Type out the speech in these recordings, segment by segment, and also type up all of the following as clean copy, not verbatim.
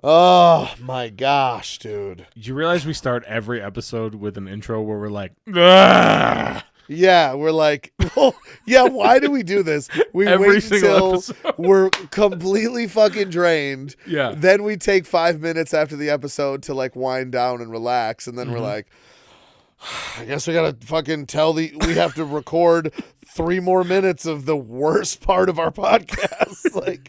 Oh my gosh, dude. Did you realize we start every episode with an intro where we're like, "Ugh." Yeah, we're like, oh, yeah, why do we do this? We Every wait single until we're completely fucking drained. Yeah. Then we take 5 minutes after the episode to like wind down and relax. And then we're like, I guess we got to fucking we have to record 3 more minutes of the worst part of our podcast. Like,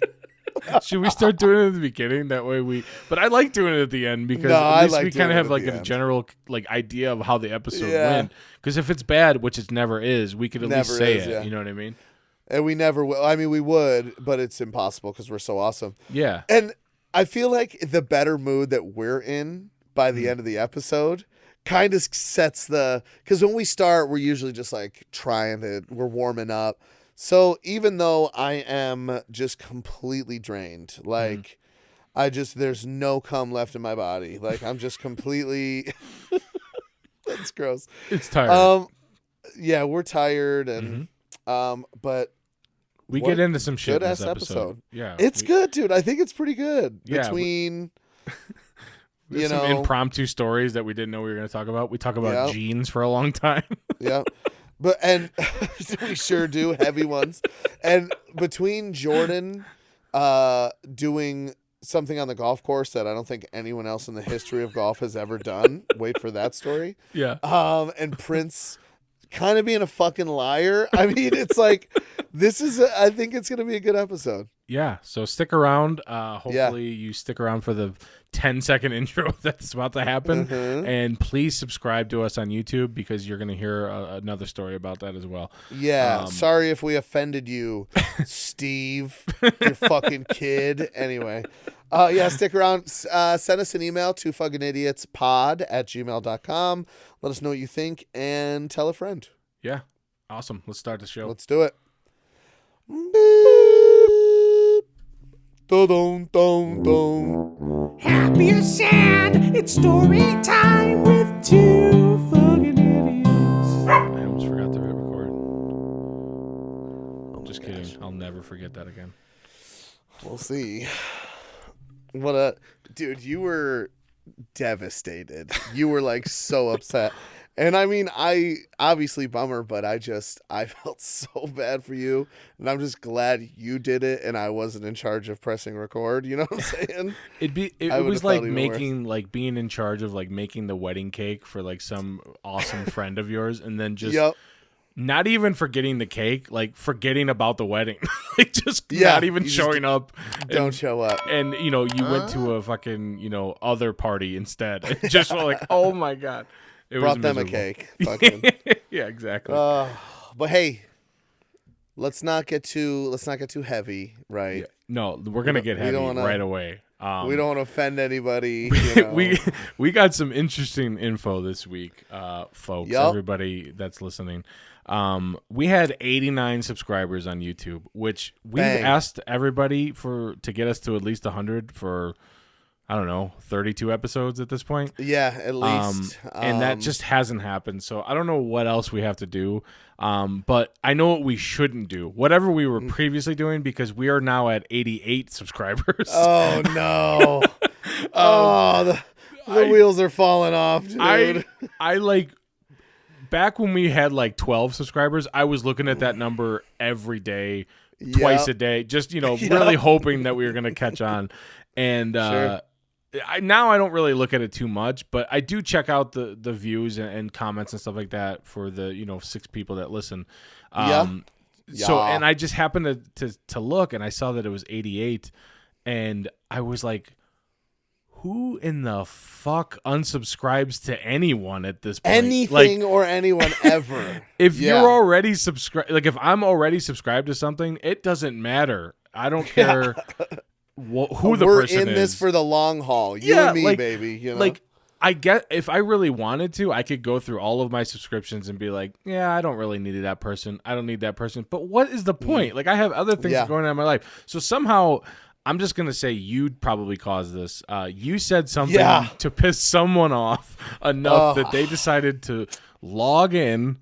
should we start doing it at the beginning? That way but I like doing it at the end because No, I at least like we doing kind of it have at like the a end. general like idea of how the episode Yeah. went. Because if it's bad, which it never is, we could at least Never say is, it. yeah. You know what I mean? and we never will. I mean, we would, but it's impossible because we're so awesome. Yeah. And I feel like the better mood that we're in by the end of the episode kind of sets because when we start, we're usually just like we're warming up. So even though I am just completely drained, like there's no cum left in my body. Like I'm just completely, that's gross. It's tired. Yeah, we're tired and, but we what get into some shit in good-ass this episode. Yeah. it's good, dude. I think it's pretty good. Yeah, Between, There's some impromptu stories that we didn't know we were going to talk about. We talk about jeans for a long time. yeah. And we sure do, heavy ones. And between Jordan doing something on the golf course that I don't think anyone else in the history of golf has ever done, wait for that story. Yeah. And Prince kind of being a fucking liar. I mean, it's like, I think it's going to be a good episode. Yeah, so stick around. Hopefully you stick around for the 10-second intro that's about to happen. And please subscribe to us on YouTube because you're going to hear another story about that as well. Yeah, sorry if we offended you, Steve, you fucking kid. Anyway, yeah, stick around. Send us an email to fuckingidiotspod@gmail.com. Let us know what you think and tell a friend. Yeah, awesome. Let's start the show. Let's do it. Dun-dun-dun-dun. Happy or sad, it's story time with two fucking idiots. I almost forgot to hit record. Just kidding. I'll never forget that again. We'll see. Dude, you were devastated. You were like so upset. And I mean, I obviously bummer, but I felt so bad for you. And I'm just glad you did it and I wasn't in charge of pressing record. You know what I'm saying? It was like being in charge of like making the wedding cake for like some awesome friend of yours and then just not even forgetting the cake, like forgetting about the wedding. Like just not even showing up. Don't show up. And you went to a fucking, other party instead. And just were like, oh my God. It brought was them miserable. a cake. Fucking. Yeah, exactly. But hey, let's not get too heavy, right? Yeah. No, we're gonna get heavy right away. We don't want to offend anybody. We got some interesting info this week, folks. Yep. Everybody that's listening. We had 89 subscribers on YouTube, which we've asked everybody to get us to at least 100 for, I don't know, 32 episodes at this point. Yeah, at least. And that just hasn't happened. So I don't know what else we have to do. But I know what we shouldn't do. Whatever we were previously doing, because we are now at 88 subscribers. Oh, no. The wheels are falling off, dude. I like... Back when we had like 12 subscribers, I was looking at that number every day, twice a day, just, really hoping that we were going to catch on. And now I don't really look at it too much, but I do check out the views and comments and stuff like that for the, 6 people that listen. So, and I just happened to look and I saw that it was 88 and I was like, who in the fuck unsubscribes to anyone at this point? Anything or anyone ever. If you're already subscribed, like if I'm already subscribed to something, it doesn't matter. I don't care who the person is. We're in this for the long haul. You and me, baby. Like, I get, if I really wanted to, I could go through all of my subscriptions and be like, yeah, I don't really need that person. I don't need that person. But what is the point? Like, I have other things going on in my life. So somehow... I'm just going to say you'd probably cause this. You said something to piss someone off enough that they decided to log in,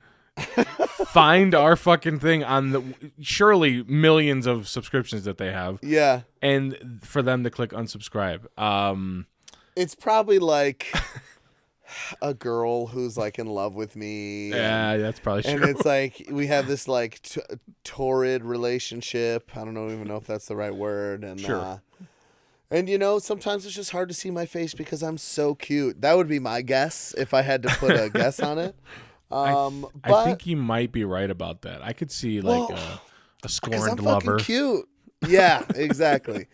find our fucking thing on the surely millions of subscriptions that they have. Yeah. And for them to click unsubscribe. It's probably like a girl who's like in love with me. Yeah, that's probably true. And it's like we have this like torrid relationship. I don't even know if that's the right word. And sure. And sometimes it's just hard to see my face because I'm so cute. That would be my guess if I had to put a guess on it. I think you might be right about that. I could see like a scorned I'm lover. Fucking cute. Yeah, exactly.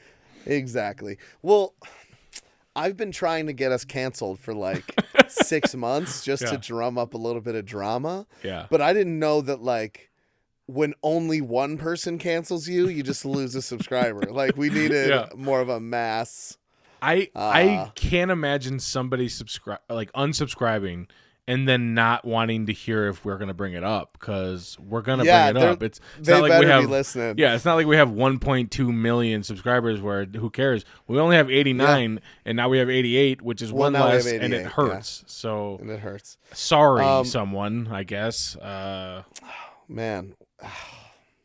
Exactly. Well, I've been trying to get us canceled for like 6 months just to drum up a little bit of drama. Yeah. But I didn't know that like when only one person cancels you, you just lose a subscriber. Like we needed more of a mass. I can't imagine somebody unsubscribing and then not wanting to hear if we're going to bring it up because we're going to bring it up. It's not like we have listening. Yeah, it's not like we have 1.2 million subscribers where who cares? We only have 89 and now we have 88, which is one less and it hurts. Yeah. So and it hurts. Sorry someone, I guess. Man.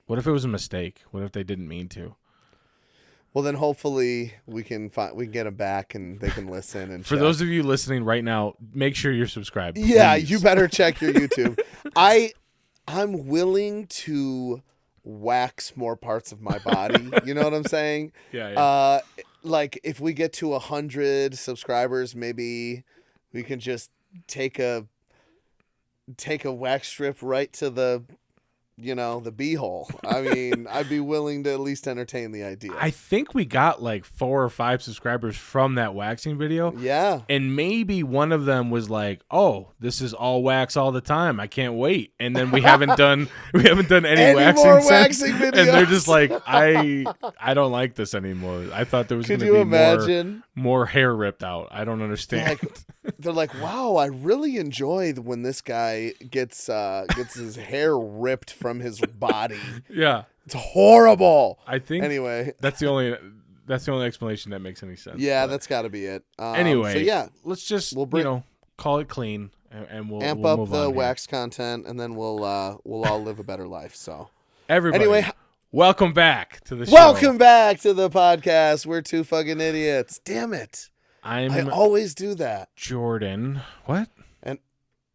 What if it was a mistake? What if they didn't mean to? Well, then hopefully we can get them back and they can listen. And for those of you listening right now, make sure you're subscribed. Yeah, please. you better check your YouTube. I'm willing to wax more parts of my body. You know what I'm saying? Yeah. Like if we get to 100 subscribers, maybe we can just take a wax strip right to the the beehole. I mean, I'd be willing to at least entertain the idea. I think we got like 4 or 5 subscribers from that waxing video. Yeah. And maybe one of them was like, "Oh, this is all wax all the time. I can't wait." And then we haven't done any waxing more since. Waxing videos. And they're just like, I don't like this anymore. I thought there was going to be more hair ripped out. I don't understand. They're like, wow, I really enjoy when this guy gets his hair ripped from his body. Yeah, it's horrible. I think anyway. That's the only explanation that makes any sense. Yeah, that's got to be it. Anyway, so yeah, let's just call it clean and we'll amp we'll up the wax content, and then we'll all live a better life. So everybody, anyway. Welcome back to the show. Welcome back to the podcast. We're two fucking idiots. Damn it. I always do that. Jordan. What?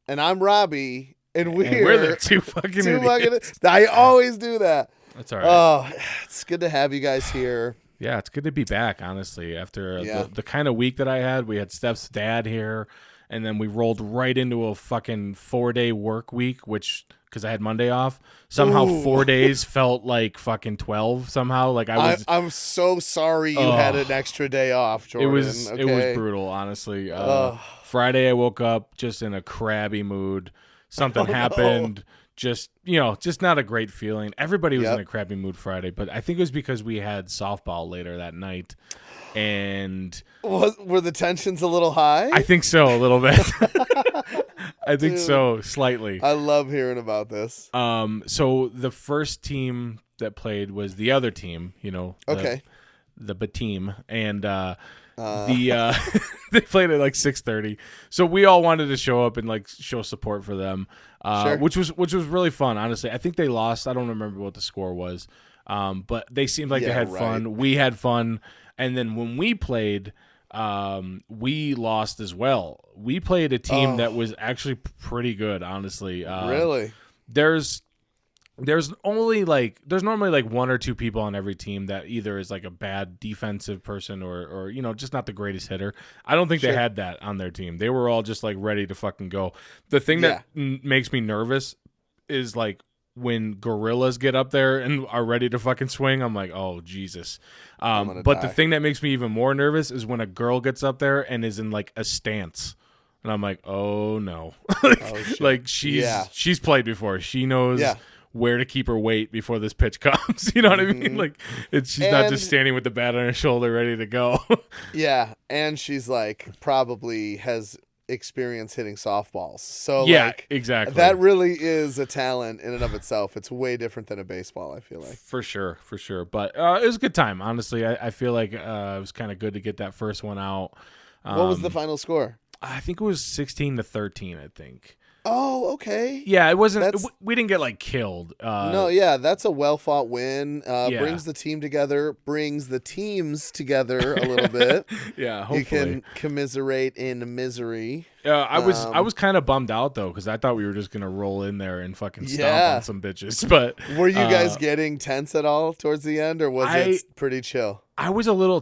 And I'm Robbie, and we're the two fucking idiots. I always do that. That's all right. Oh, it's good to have you guys here. Yeah, it's good to be back, honestly. After the kind of week that I had, we had Steph's dad here, and then we rolled right into a fucking 4-day work week, which... because I had Monday off. Somehow 4 days felt like fucking 12 somehow. Like I'm so sorry you had an extra day off, Jordan. It was brutal, honestly. Friday I woke up just in a crabby mood. Something happened. No. Just not a great feeling. Everybody was in a crappy mood Friday, but I think it was because we had softball later that night. And were the tensions a little high? I think so, a little bit. I think so, slightly. I love hearing about this. So the first team that played was the other team, the team, and they played at like 6:30. So we all wanted to show up and like show support for them, sure. which was really fun. Honestly, I think they lost. I don't remember what the score was, but they seemed like they had fun. We had fun, and then when we played. We lost as well. We played a team that was actually pretty good, honestly. Really? There's normally like 1 or 2 people on every team that either is like a bad defensive person or just not the greatest hitter. I don't think they had that on their team. They were all just like ready to fucking go. The thing that makes me nervous is like when gorillas get up there and are ready to fucking swing, I'm like, oh, Jesus. But the thing that makes me even more nervous is when a girl gets up there and is in like a stance. And I'm like, oh, no. Like she's played before. She knows where to keep her weight before this pitch comes. You know what I mean? Like she's not just standing with the bat on her shoulder ready to go. Yeah. And she's like probably has experience hitting softballs. So exactly. That really is a talent in and of itself. It's way different than a baseball, I feel like. For sure. But it was a good time, honestly. I feel like it was kind of good to get that first one out. What was the final score? I think it was 16-13, I think. Oh, okay. Yeah, it wasn't. That's- We didn't get like killed. No, yeah, that's a well fought win. Yeah. Brings the team together, brings the teams together a little bit. Yeah, hopefully. You can commiserate in misery. I was kind of bummed out though because I thought we were just gonna roll in there and fucking stomp Yeah. on some bitches. But Were you guys getting tense at all towards the end, or was it pretty chill? I was a little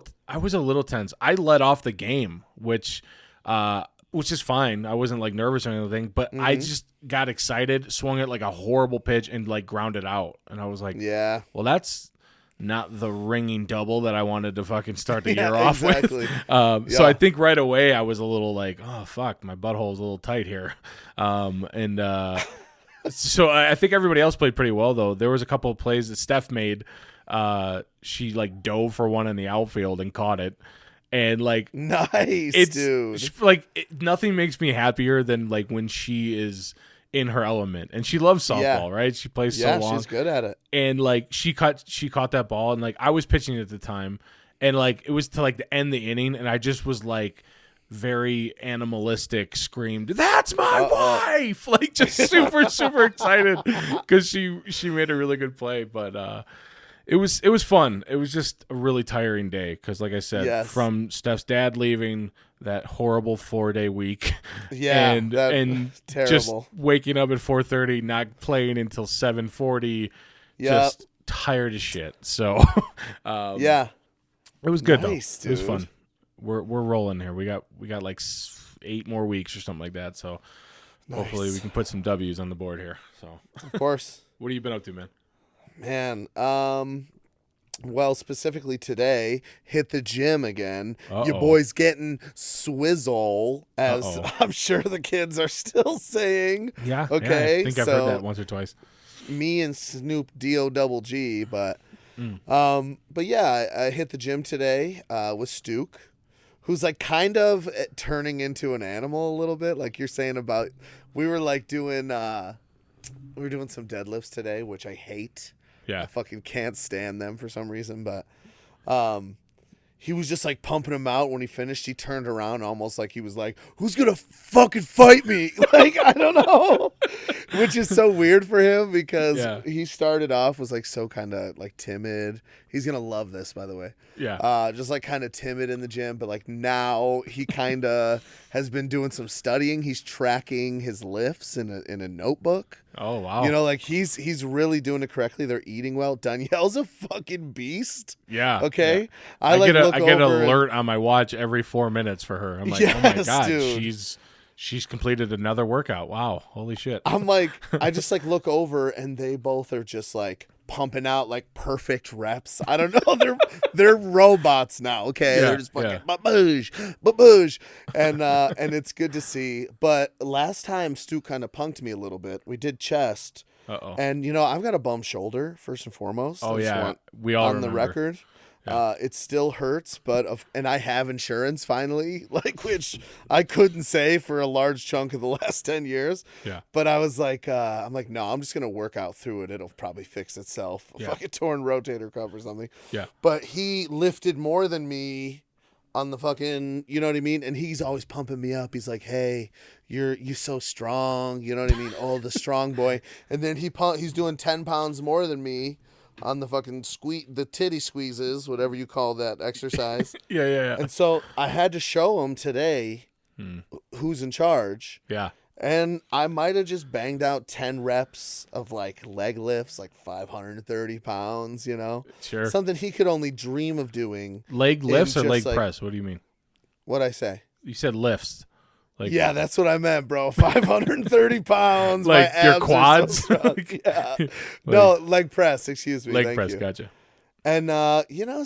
tense. I let off the game, which is fine. I wasn't like nervous or anything, but I just got excited, swung it like a horrible pitch, and like grounded out. And I was like, Yeah. well, that's not the ringing double that I wanted to fucking start the Yeah, year off exactly. with. So I think right away I was a little like, oh fuck, my butthole's a little tight here. So I think everybody else played pretty well though. There was a couple of plays that Steph made. She like dove for one in the outfield and caught it. And like Nice, dude. Nothing makes me happier than like when she is in her element, and she loves softball, right? She plays so long. She's good at it. And like she caught that ball, and like I was pitching at the time, and like it was to like the end the inning, and I just was like very animalistic, screamed, "That's my wife!" Like just super excited because she made a really good play, but It was fun. It was just a really tiring day because, like I said, from Steph's dad leaving, that horrible 4-day week, and terrible. just waking up at 4:30, not playing until 7:40, just tired as shit. So, it was good Nice, though. It was dude. fun. We're rolling here. We got like 8 more weeks or something like that. So hopefully we can put some W's on the board here. So Of course. what have you been up to, man? Man, well, specifically today, hit the gym again. Your boy's getting swizzle, as I'm sure the kids are still saying. Yeah. Okay. I think I've heard that once or twice. Me and Snoop D-O-double-G, but yeah, I hit the gym today with Stook, who's like kind of turning into an animal a little bit, like you're saying about. We were like doing we were doing some deadlifts today, which I hate. Yeah. I fucking can't stand them for some reason, but he was just like pumping him out. When he finished, he turned around almost like he was like, "Who's gonna fucking fight me?" Like, I don't know. Which is so weird for him because he started off was like so kind of like timid. He's gonna love this, by the way. Yeah. Just like kind of timid in the gym, but like now he kind of has been doing some studying. He's tracking his lifts in a notebook. Oh wow. You know, like he's really doing it correctly. They're eating well. Danielle's a fucking beast. Yeah. Okay. Yeah. I get an alert on my watch every 4 minutes for her. I'm like, oh my god, dude. she's completed another workout. Wow, holy shit. I'm like, I just like look over and they both are just like pumping out like perfect reps. I don't know. They're robots now. Okay. They're just fucking baboosh. And it's good to see. But last time Stu kind of punked me a little bit. We did chest. And you know, I've got a bum shoulder first and foremost. Oh I just yeah. want We all on remember. the record. Yeah. It still hurts, and I have insurance finally, like, which I couldn't say for a large chunk of the last 10 years. Yeah. But I was like, no, I'm just going to work out through it. It'll probably fix itself. A fucking torn rotator cuff or something. Yeah. But he lifted more than me on the fucking, you know what I mean? And he's always pumping me up. He's like, hey, you're so strong. You know what I mean? Oh, the strong boy. And then he's doing 10 pounds more than me on the fucking the titty squeezes, whatever you call that exercise. Yeah. And so I had to show him today who's in charge. Yeah. And I might have just banged out 10 reps of like leg lifts, like 530 pounds, you know? Sure. Something he could only dream of doing. Leg lifts or leg like, press? What do you mean? What'd I say? You said lifts. Like, yeah, that's what I meant, bro. 530 pounds. Like my your abs quads? Are so yeah. No, leg press. Excuse me. Leg Thank press. you. Gotcha. And,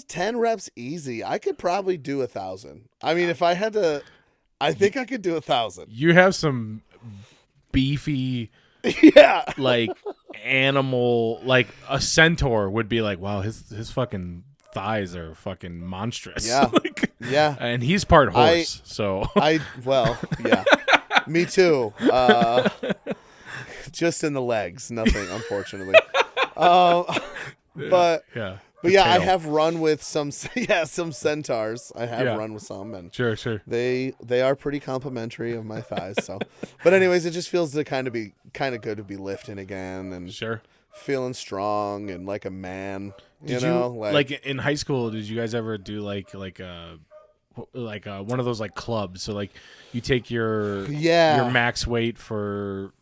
10 reps easy. I could probably do 1,000. I mean, if I had to, I think I could do 1,000. You have some beefy, like animal, like a centaur would be like, wow, his fucking thighs are fucking monstrous. Yeah. Yeah. And he's part horse. Yeah. Me too. Just in the legs. Nothing, unfortunately. But But yeah, I have run with some centaurs. I have run with some, and sure. They are pretty complimentary of my thighs. So, but anyways, it just feels to kind of good to be lifting again and feeling strong and like a man. Did you know, like in high school? Did you guys ever do like one of those like clubs? So like you take your max weight for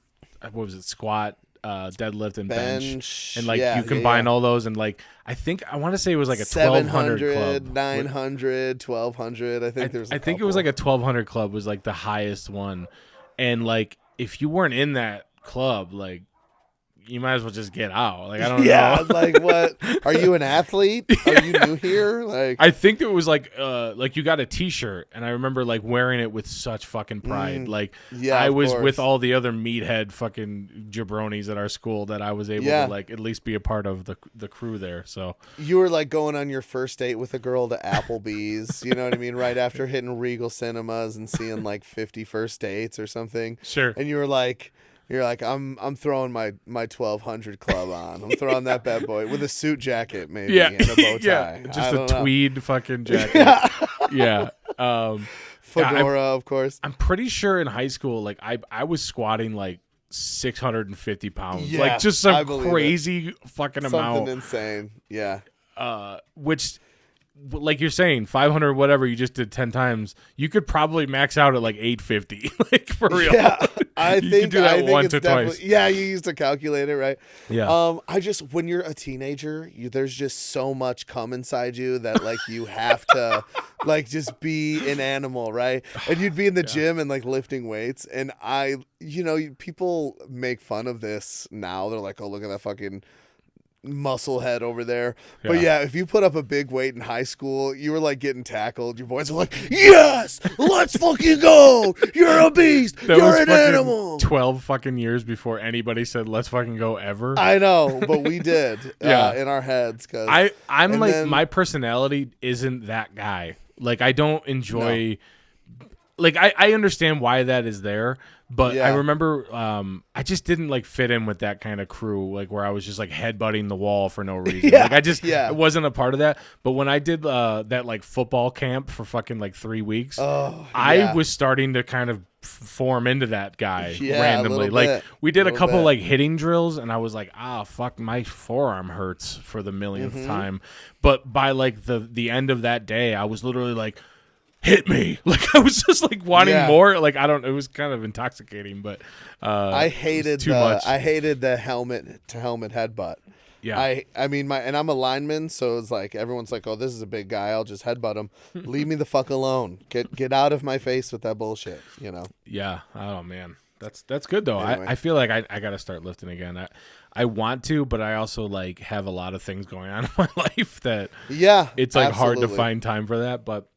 what was it, squat, deadlift, and bench, and like you combine all those, and like I want to say it was like a 1200 club, 900, 1200. I think there's. I think it was like a 1200 club was like the highest one, and like if you weren't in that club, like you might as well just get out. Like I don't know. Yeah, like what? Are you an athlete? Are you new here? Like I think it was like you got a T-shirt, and I remember like wearing it with such fucking pride. I was with all the other meathead fucking jabronis at our school that I was able to like at least be a part of the crew there. So you were like going on your first date with a girl to Applebee's. You know what I mean? Right after hitting Regal Cinemas and seeing like 50 First Dates or something. Sure. And you were like. You're like, I'm throwing my 1200 club on. I'm throwing that bad boy with a suit jacket, maybe, and a bow tie. Just a tweed fucking jacket. Yeah. Fedora, of course. I'm pretty sure in high school, like I was squatting like 650 pounds, like just some crazy fucking amount, something insane. Yeah. Which. Like you're saying, 500 whatever you just did 10 times, you could probably max out at like 850, like for real. Yeah, I think could do that once or twice. Yeah, you used to calculate it, right? Yeah. When you're a teenager, there's just so much cum inside you that like you have to like just be an animal, right? And you'd be in the gym and like lifting weights, and people make fun of this now. They're like, oh, look at that fucking muscle head over there. But if you put up a big weight in high school, you were like getting tackled. Your boys were like, yes, let's fucking go. You're a beast. You're an animal. 12 fucking years before anybody said let's fucking go ever. I know, but we did in our heads. My personality isn't that guy. Like I don't enjoy like I understand why that is there, but I remember I just didn't like fit in with that kind of crew, like where I was just like headbutting the wall for no reason. Like I just wasn't a part of that. But when I did that like football camp for fucking like 3 weeks, I was starting to kind of form into that guy randomly. Like we did a couple like hitting drills, and I was like, fuck, my forearm hurts for the millionth time. But by like the end of that day, I was literally like, hit me. Like I was just like wanting more. Like it was kind of intoxicating, but I hated too much. I hated the helmet to helmet headbutt. Yeah. I mean I'm a lineman, so it's like everyone's like, oh, this is a big guy, I'll just headbutt him. Leave me the fuck alone. Get out of my face with that bullshit, you know. Yeah. Oh man. That's good though. Anyway. I feel like I gotta start lifting again. I want to, but I also like have a lot of things going on in my life that it's like hard to find time for that. But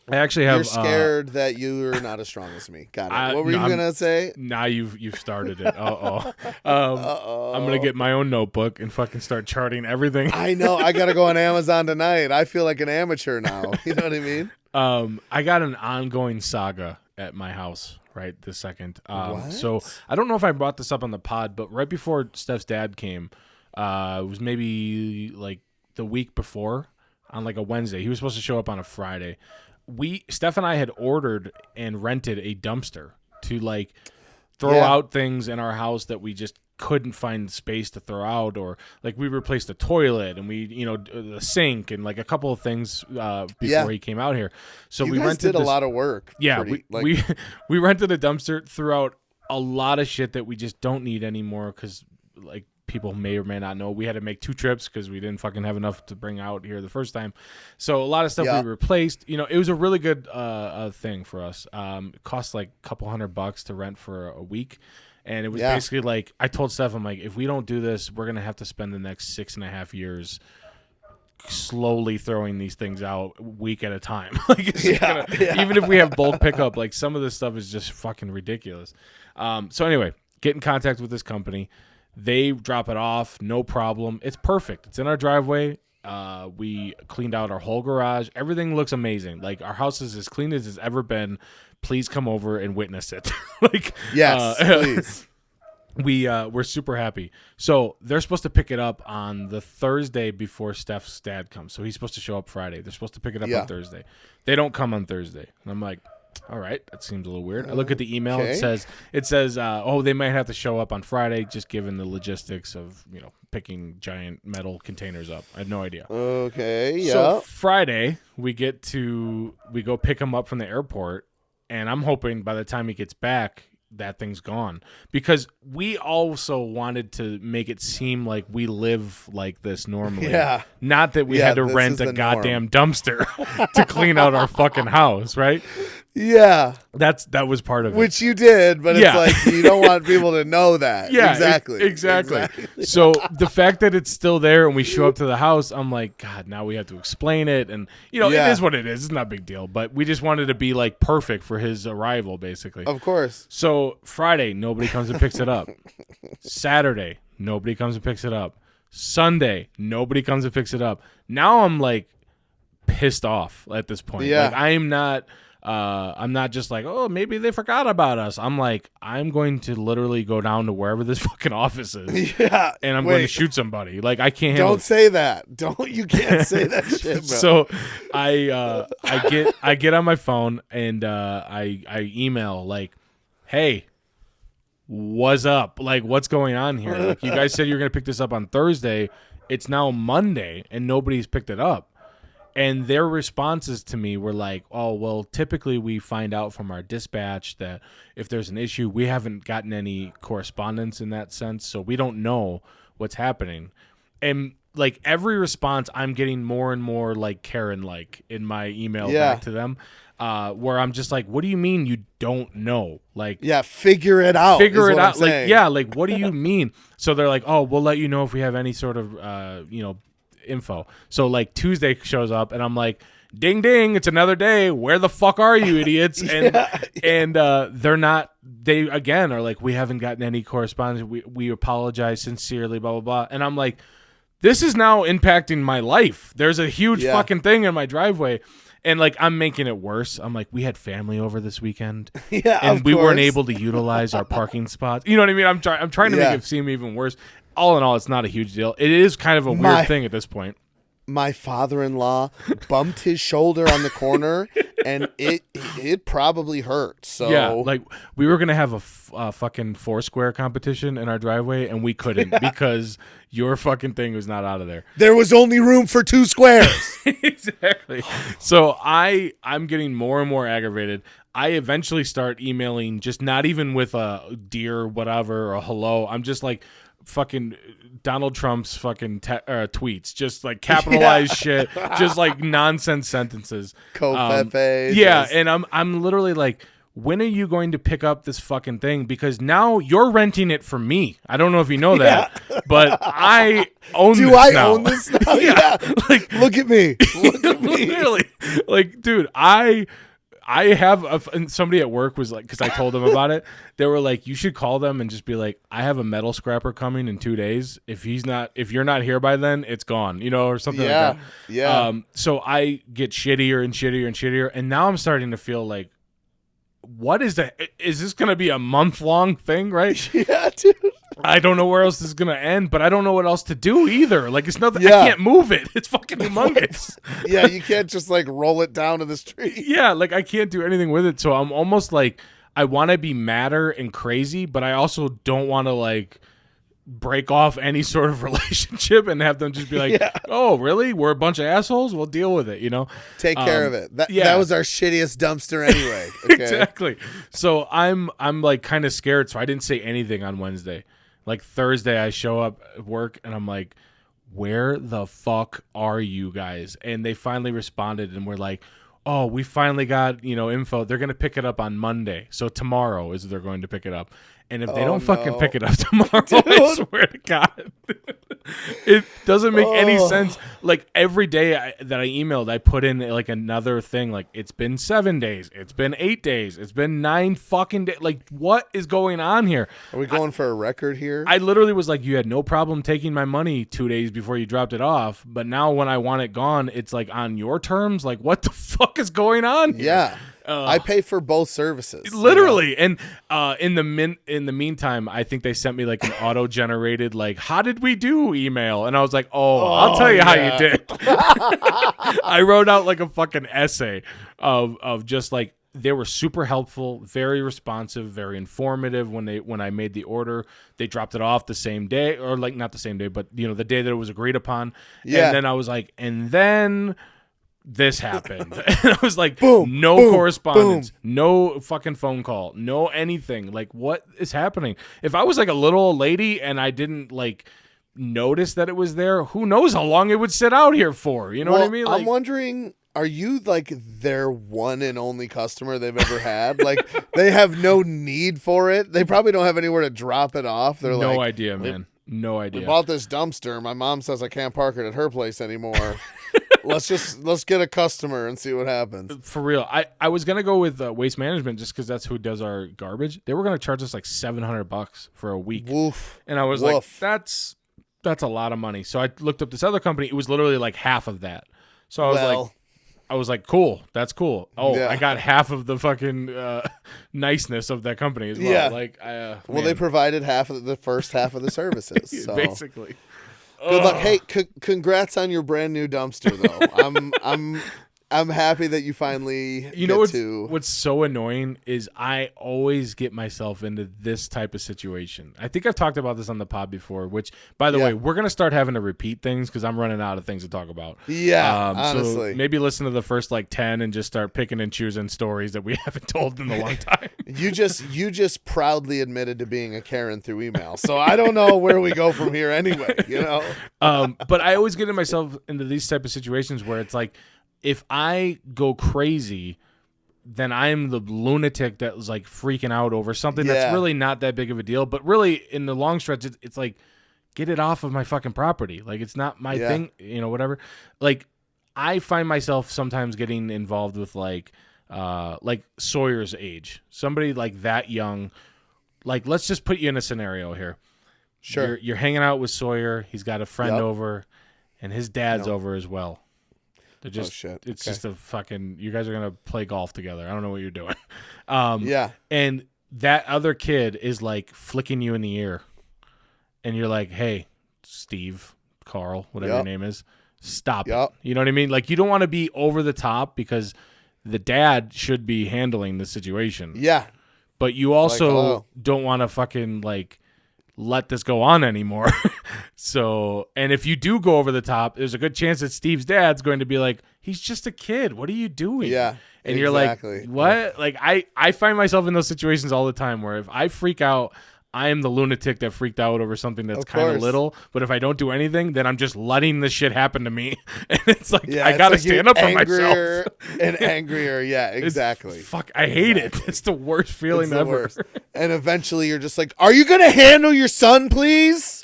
I actually have. You're scared that you're not as strong as me. Got it. What were you gonna say? Now you've started it. I'm gonna get my own notebook and fucking start charting everything. I know. I gotta go on Amazon tonight. I feel like an amateur now. You know what I mean? I got an ongoing saga at my house right this second. So I don't know if I brought this up on the pod, but right before Steph's dad came, it was maybe like the week before on like a Wednesday. He was supposed to show up on a Friday. Steph and I had ordered and rented a dumpster to like throw out things in our house that we just couldn't find space to throw out, or like we replaced the toilet and we, the sink and like a couple of things before he came out here. So we rented a lot of work. Yeah, we rented a dumpster, threw out a lot of shit that we just don't need anymore because like people may or may not know we had to make 2 trips because we didn't fucking have enough to bring out here the first time. So a lot of stuff we replaced. It was a really good thing for us. It cost like a couple $100 to rent for a week. And it was basically like, I told Steph, I'm like, if we don't do this, we're going to have to spend the next 6.5 years slowly throwing these things out week at a time. Like, even if we have bulk pickup, like some of this stuff is just fucking ridiculous. So anyway, get in contact with this company. They drop it off, no problem. It's perfect. It's in our driveway. We cleaned out our whole garage. Everything looks amazing. Like our house is as clean as it's ever been. Please come over and witness it. Yes, please. we're super happy. So they're supposed to pick it up on the Thursday before Steph's dad comes. So he's supposed to show up Friday. They're supposed to pick it up on Thursday. They don't come on Thursday. And I'm like, all right, that seems a little weird. I look at the email. Okay. It says, they might have to show up on Friday, just given the logistics of picking giant metal containers up. I had no idea. Okay, yeah. So Friday we go pick him up from the airport, and I'm hoping by the time he gets back, that thing's gone, because we also wanted to make it seem like we live like this normally. Yeah. Not that we had to rent a goddamn dumpster to clean out our fucking house, right? Yeah. That was part of it. Which you did, but it's like you don't want people to know that. Yeah, exactly. So the fact that it's still there and we show up to the house, I'm like, God, now we have to explain it. And, it is what it is. It's not a big deal. But we just wanted to be like perfect for his arrival, basically. Of course. So Friday, nobody comes and picks it up. Saturday, nobody comes and picks it up. Sunday, nobody comes and picks it up. Now I'm like pissed off at this point. Yeah. Like I'm not just like, oh, maybe they forgot about us. I'm like, I'm going to literally go down to wherever this fucking office is. Yeah. And I'm going to shoot somebody. Like, I can't handle Don't say that. You can't say that shit, bro. So I get on my phone and I email like, hey, what's up? Like, what's going on here? Like, you guys said you're going to pick this up on Thursday. It's now Monday and nobody's picked it up. And their responses to me were like, oh, well, typically we find out from our dispatch that if there's an issue, we haven't gotten any correspondence in that sense, so we don't know what's happening. And, like, every response, I'm getting more and more, like, Karen-like in my email back to them, where I'm just like, what do you mean you don't know? Like, yeah, figure it out. Like, yeah, like, what do you mean? So they're like, oh, we'll let you know if we have any sort of, info. So like Tuesday shows up and I'm like, ding ding, it's another day, where the fuck are you idiots? And they again are like, we haven't gotten any correspondence, we apologize sincerely, blah blah blah. And I'm like, this is now impacting my life. There's a huge fucking thing in my driveway. And like, I'm making it worse. I'm like, we had family over this weekend, and we weren't able to utilize our parking spots. You know what I mean? I'm trying to make it seem even worse. All in all, it's not a huge deal. It is kind of a weird thing at this point. My father-in-law bumped his shoulder on the corner, and it probably hurt. So yeah, like we were gonna have a fucking Foursquare competition in our driveway, and we couldn't because your fucking thing was not out of there. There was only room for 2 squares. Exactly. So I'm getting more and more aggravated. I eventually start emailing, just not even with a dear whatever or a hello. I'm just like, fucking Donald Trump's fucking tweets, just like capitalized shit, just like nonsense sentences. Yeah, and I'm literally like, when are you going to pick up this fucking thing? Because now you're renting it from me. I don't know if you know that, but I own this now. Do I own this now? Yeah. Like, look at me. Look at me. Literally. Like, dude, I have and somebody at work was like, because I told them about it, they were like, you should call them and just be like, I have a metal scrapper coming in 2 days. If you're not here by then, it's gone, or something like that. Yeah. So I get shittier and shittier and shittier, and now I'm starting to feel like, what is that? Is this going to be a month-long thing, right? Yeah, dude. I don't know where else this is going to end, but I don't know what else to do either. Like, it's nothing. Yeah. I can't move it. It's fucking humongous. Yeah, you can't just like roll it down to the street. Yeah, like I can't do anything with it. So I'm almost like, I want to be madder and crazy, but I also don't want to like break off any sort of relationship and have them just be like, oh, really? We're a bunch of assholes? We'll deal with it, Take care of it. That was our shittiest dumpster anyway. Okay? Exactly. So I'm like kind of scared, so I didn't say anything on Wednesday. Like Thursday, I show up at work and I'm like, where the fuck are you guys? And they finally responded and we're like, oh, we finally got, info. They're going to pick it up on Monday. So tomorrow is they're going to pick it up. And if they don't fucking pick it up tomorrow, I swear to God, it doesn't make any sense. Like every day that I emailed, I put in like another thing. Like it's been 7 days. It's been 8 days. It's been 9 fucking days. Like what is going on here? Are we going for a record here? I literally was like, you had no problem taking my money 2 days before you dropped it off. But now when I want it gone, it's like on your terms. Like what the fuck is going on here? Yeah. I pay for both services. Literally. And in the meantime, I think they sent me like an auto-generated like, how did we do email? And I was like, I'll tell you how you did. I wrote out like a fucking essay of just like, they were super helpful, very responsive, very informative when I made the order. They dropped it off the same day, or like not the same day, but the day that it was agreed upon. Yeah. And then I was like, and then this happened. And I was like, boom, no correspondence, no fucking phone call, no anything. Like, what is happening? If I was like a little old lady and I didn't like notice that it was there, who knows how long it would sit out here for? You know what I mean? Like, I'm wondering, are you like their one and only customer they've ever had? Like, they have no need for it. They probably don't have anywhere to drop it off. They're no like, idea, man. No idea. We bought this dumpster. My mom says I can't park it at her place anymore. Let's get a customer and see what happens. For real. I was going to go with Waste Management just because that's who does our garbage. They were going to charge us like $700 for a week. Woof. And I was like, that's a lot of money. So I looked up this other company. It was literally like half of that. So I was like, cool. That's cool. Oh, yeah. I got half of the fucking niceness of that company as well. Yeah. Like, they provided half of the first half of the services. So. Basically. Good luck. Hey, congrats on your brand new dumpster, though. I'm happy that you finally. You know what's so annoying is I always get myself into this type of situation. I think I've talked about this on the pod before. Which, by the way, we're gonna start having to repeat things because I'm running out of things to talk about. Yeah, honestly. So maybe listen to the first like 10 and just start picking and choosing stories that we haven't told in a long time. You just proudly admitted to being a Karen through email, so I don't know where we go from here anyway. You know. But I always get myself into these type of situations where it's like, if I go crazy, then I'm the lunatic that was like freaking out over something that's really not that big of a deal. But really, in the long stretch, it's like, get it off of my fucking property. Like, it's not my thing, whatever. Like, I find myself sometimes getting involved with like Sawyer's age. Somebody like that young. Like, let's just put you in a scenario here. Sure. You're hanging out with Sawyer. He's got a friend over, and his dad's over as well. They're just, shit. It's just a fucking, you guys are going to play golf together. I don't know what you're doing. And that other kid is like flicking you in the ear. And you're like, hey, Steve, Carl, whatever your name is, stop it. You know what I mean? Like, you don't want to be over the top because the dad should be handling the situation. Yeah. But you also don't want to fucking like let this go on anymore. So, and if you do go over the top, there's a good chance that Steve's dad's going to be like, he's just a kid. What are you doing? Yeah. And you're like, what? Like, I find myself in those situations all the time where if I freak out, I am the lunatic that freaked out over something that's kind of little. But if I don't do anything, then I'm just letting this shit happen to me. And it's like, I got to stand up for myself. And angrier. Yeah, exactly. Fuck, I hate it. It's the worst feeling ever. Worst. And eventually you're just like, are you going to handle your son, please?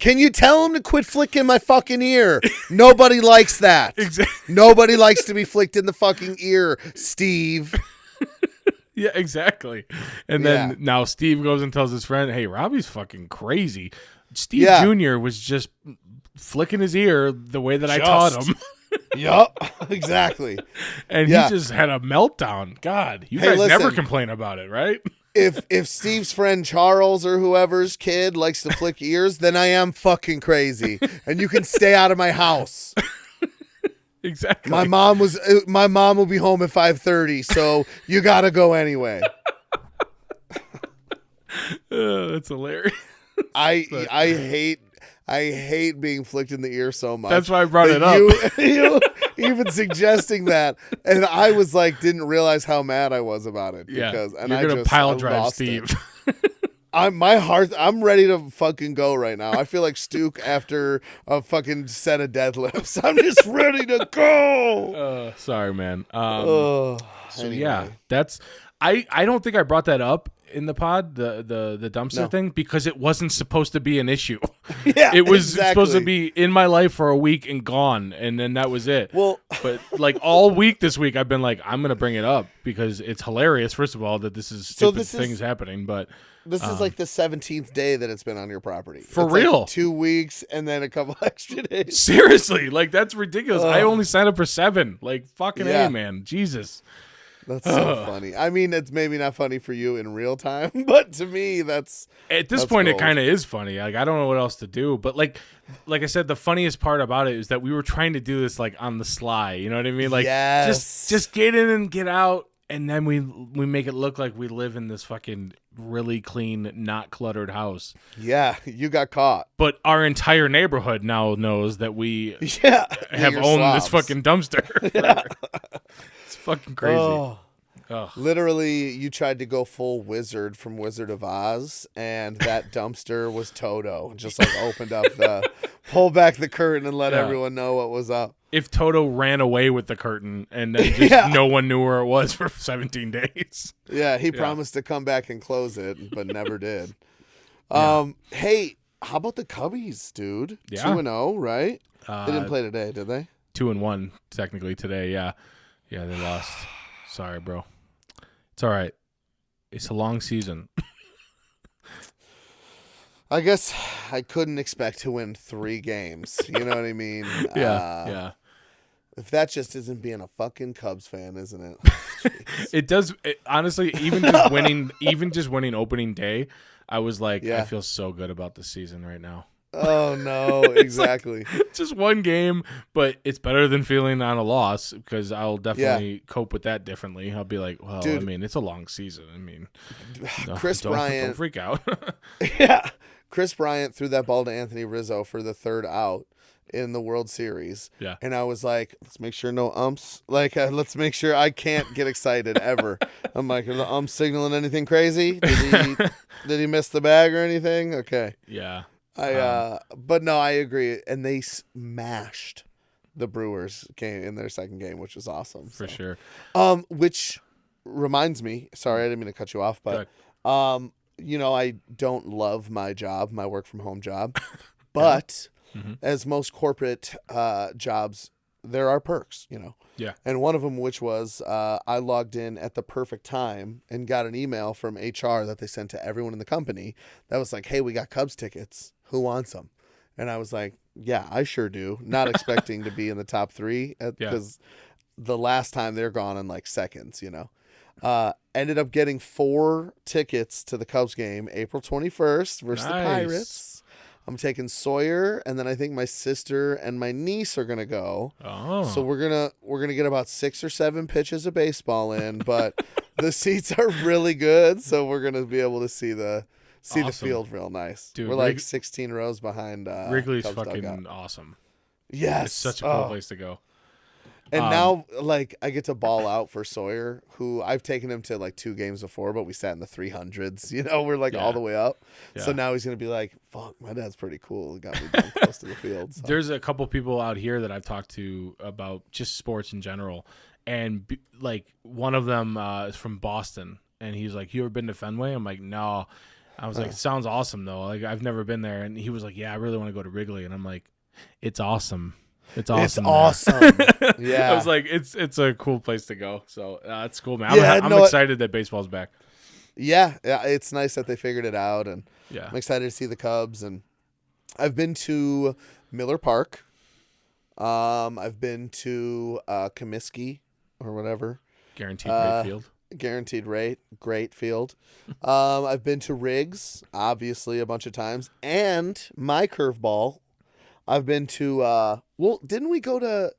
Can you tell him to quit flicking my fucking ear? Nobody likes that. Exactly. Nobody likes to be flicked in the fucking ear, Steve. Yeah, exactly. And then now Steve goes and tells his friend, hey, Robbie's fucking crazy. Steve Jr. was just flicking his ear the way that I taught him. Yup, exactly. And he just had a meltdown. God, you guys never complain about it, right? If Steve's friend Charles or whoever's kid likes to flick ears, then I am fucking crazy. And you can stay out of my house. Exactly. My mom will be home at 5:30, so you gotta go anyway. That's hilarious. I hate being flicked in the ear so much. That's why I brought it up. You even suggesting that, and I was like, didn't realize how mad I was about it. Because, and you're gonna pile drive Steve. I'm ready to fucking go right now. I feel like Stuke after a fucking set of deadlifts. I'm just ready to go. Sorry, man. Anyway. Yeah, that's. I don't think I brought that up in the pod, the dumpster thing, because it wasn't supposed to be an issue. Yeah, it was supposed to be in my life for a week and gone, and then that was it. Well, but like all week this week, I've been like, I'm gonna bring it up because it's hilarious. First of all, that this is stupid things happening, but this is like the 17th day that it's been on your property. For it's real, like 2 weeks and then a couple extra days. Seriously, like that's ridiculous. I only signed up for 7. Like fucking A, man, Jesus. That's so funny. I mean, it's maybe not funny for you in real time, but to me, that's at this point, it kind of is funny. Like, I don't know what else to do. But like I said, the funniest part about it is that we were trying to do this like on the sly. You know what I mean? Like, just get in and get out, and then we make it look like we live in this fucking really clean, not cluttered house. Yeah, you got caught. But our entire neighborhood now knows that we have owned slobs. this fucking dumpster. Yeah. It's fucking crazy. Oh. Literally, you tried to go full wizard from Wizard of Oz, and that dumpster was Toto. Just like pull back the curtain and let everyone know what was up. If Toto ran away with the curtain and then just no one knew where it was for 17 days. Yeah, he promised to come back and close it, but never did. Hey, how about the Cubbies, dude? Yeah. 2-0, right? They didn't play today, did they? 2-1 technically today. Yeah, they lost. Sorry, bro. It's all right. It's a long season. I guess I couldn't expect to win 3 games. You know what I mean? Yeah. If that just isn't being a fucking Cubs fan, isn't it? It does. Honestly, even just winning opening day, I was like, I feel so good about the season right now. Oh no, exactly. Like, just one game, but it's better than feeling on a loss because I'll definitely cope with that differently. I'll be like, well, dude, I mean, it's a long season. I mean, Chris Bryant, don't freak out. Yeah, Chris Bryant threw that ball to Anthony Rizzo for the 3rd out in the World Series. Yeah, and I was like, let's make sure no umps. Like, let's make sure I can't get excited ever. I'm like, are the umps signaling anything crazy? Did he miss the bag or anything? Okay. Yeah. But no, I agree. And they smashed the Brewers game in their second game, which was awesome. For sure. Which reminds me, sorry, I didn't mean to cut you off, but, I don't love my job, my work from home job, but as most corporate, jobs, there are perks, Yeah. And one of them, which was, I logged in at the perfect time and got an email from HR that they sent to everyone in the company that was like, hey, we got Cubs tickets. Who wants them? And I was like, yeah, I sure do. Not expecting to be in the top 3 because the last time they're gone in like seconds, ended up getting 4 tickets to the Cubs game, April 21st versus the Pirates. I'm taking Sawyer, and then I think my sister and my niece are gonna go. Oh, so we're gonna get about 6 or 7 pitches of baseball in, but the seats are really good, so we're gonna be able to see the field real nice. Dude, we're like 16 rows behind. Wrigley's Cubs fucking dugout. Awesome. Yes, it's such a cool place to go. And now, like, I get to ball out for Sawyer, who I've taken him to like 2 games before, but we sat in the 300s. We're like all the way up. Yeah. So now he's gonna be like, "Fuck, my dad's pretty cool. He got me down close to the field." So. There's a couple people out here that I've talked to about just sports in general, and like one of them is from Boston, and he's like, "You ever been to Fenway?" I'm like, "No." I was like, it sounds awesome though. Like, I've never been there, and he was like, "Yeah, I really want to go to Wrigley," and I'm like, "It's awesome." It's awesome. It's awesome. Yeah. I was like, it's a cool place to go. So it's cool, man. I'm excited that baseball's back. Yeah, it's nice that they figured it out, and I'm excited to see the Cubs. And I've been to Miller Park. I've been to Comiskey or whatever. Guaranteed rate field. Guaranteed rate, great field. I've been to Riggs, obviously, a bunch of times, and my curveball. I've been to, didn't we go to,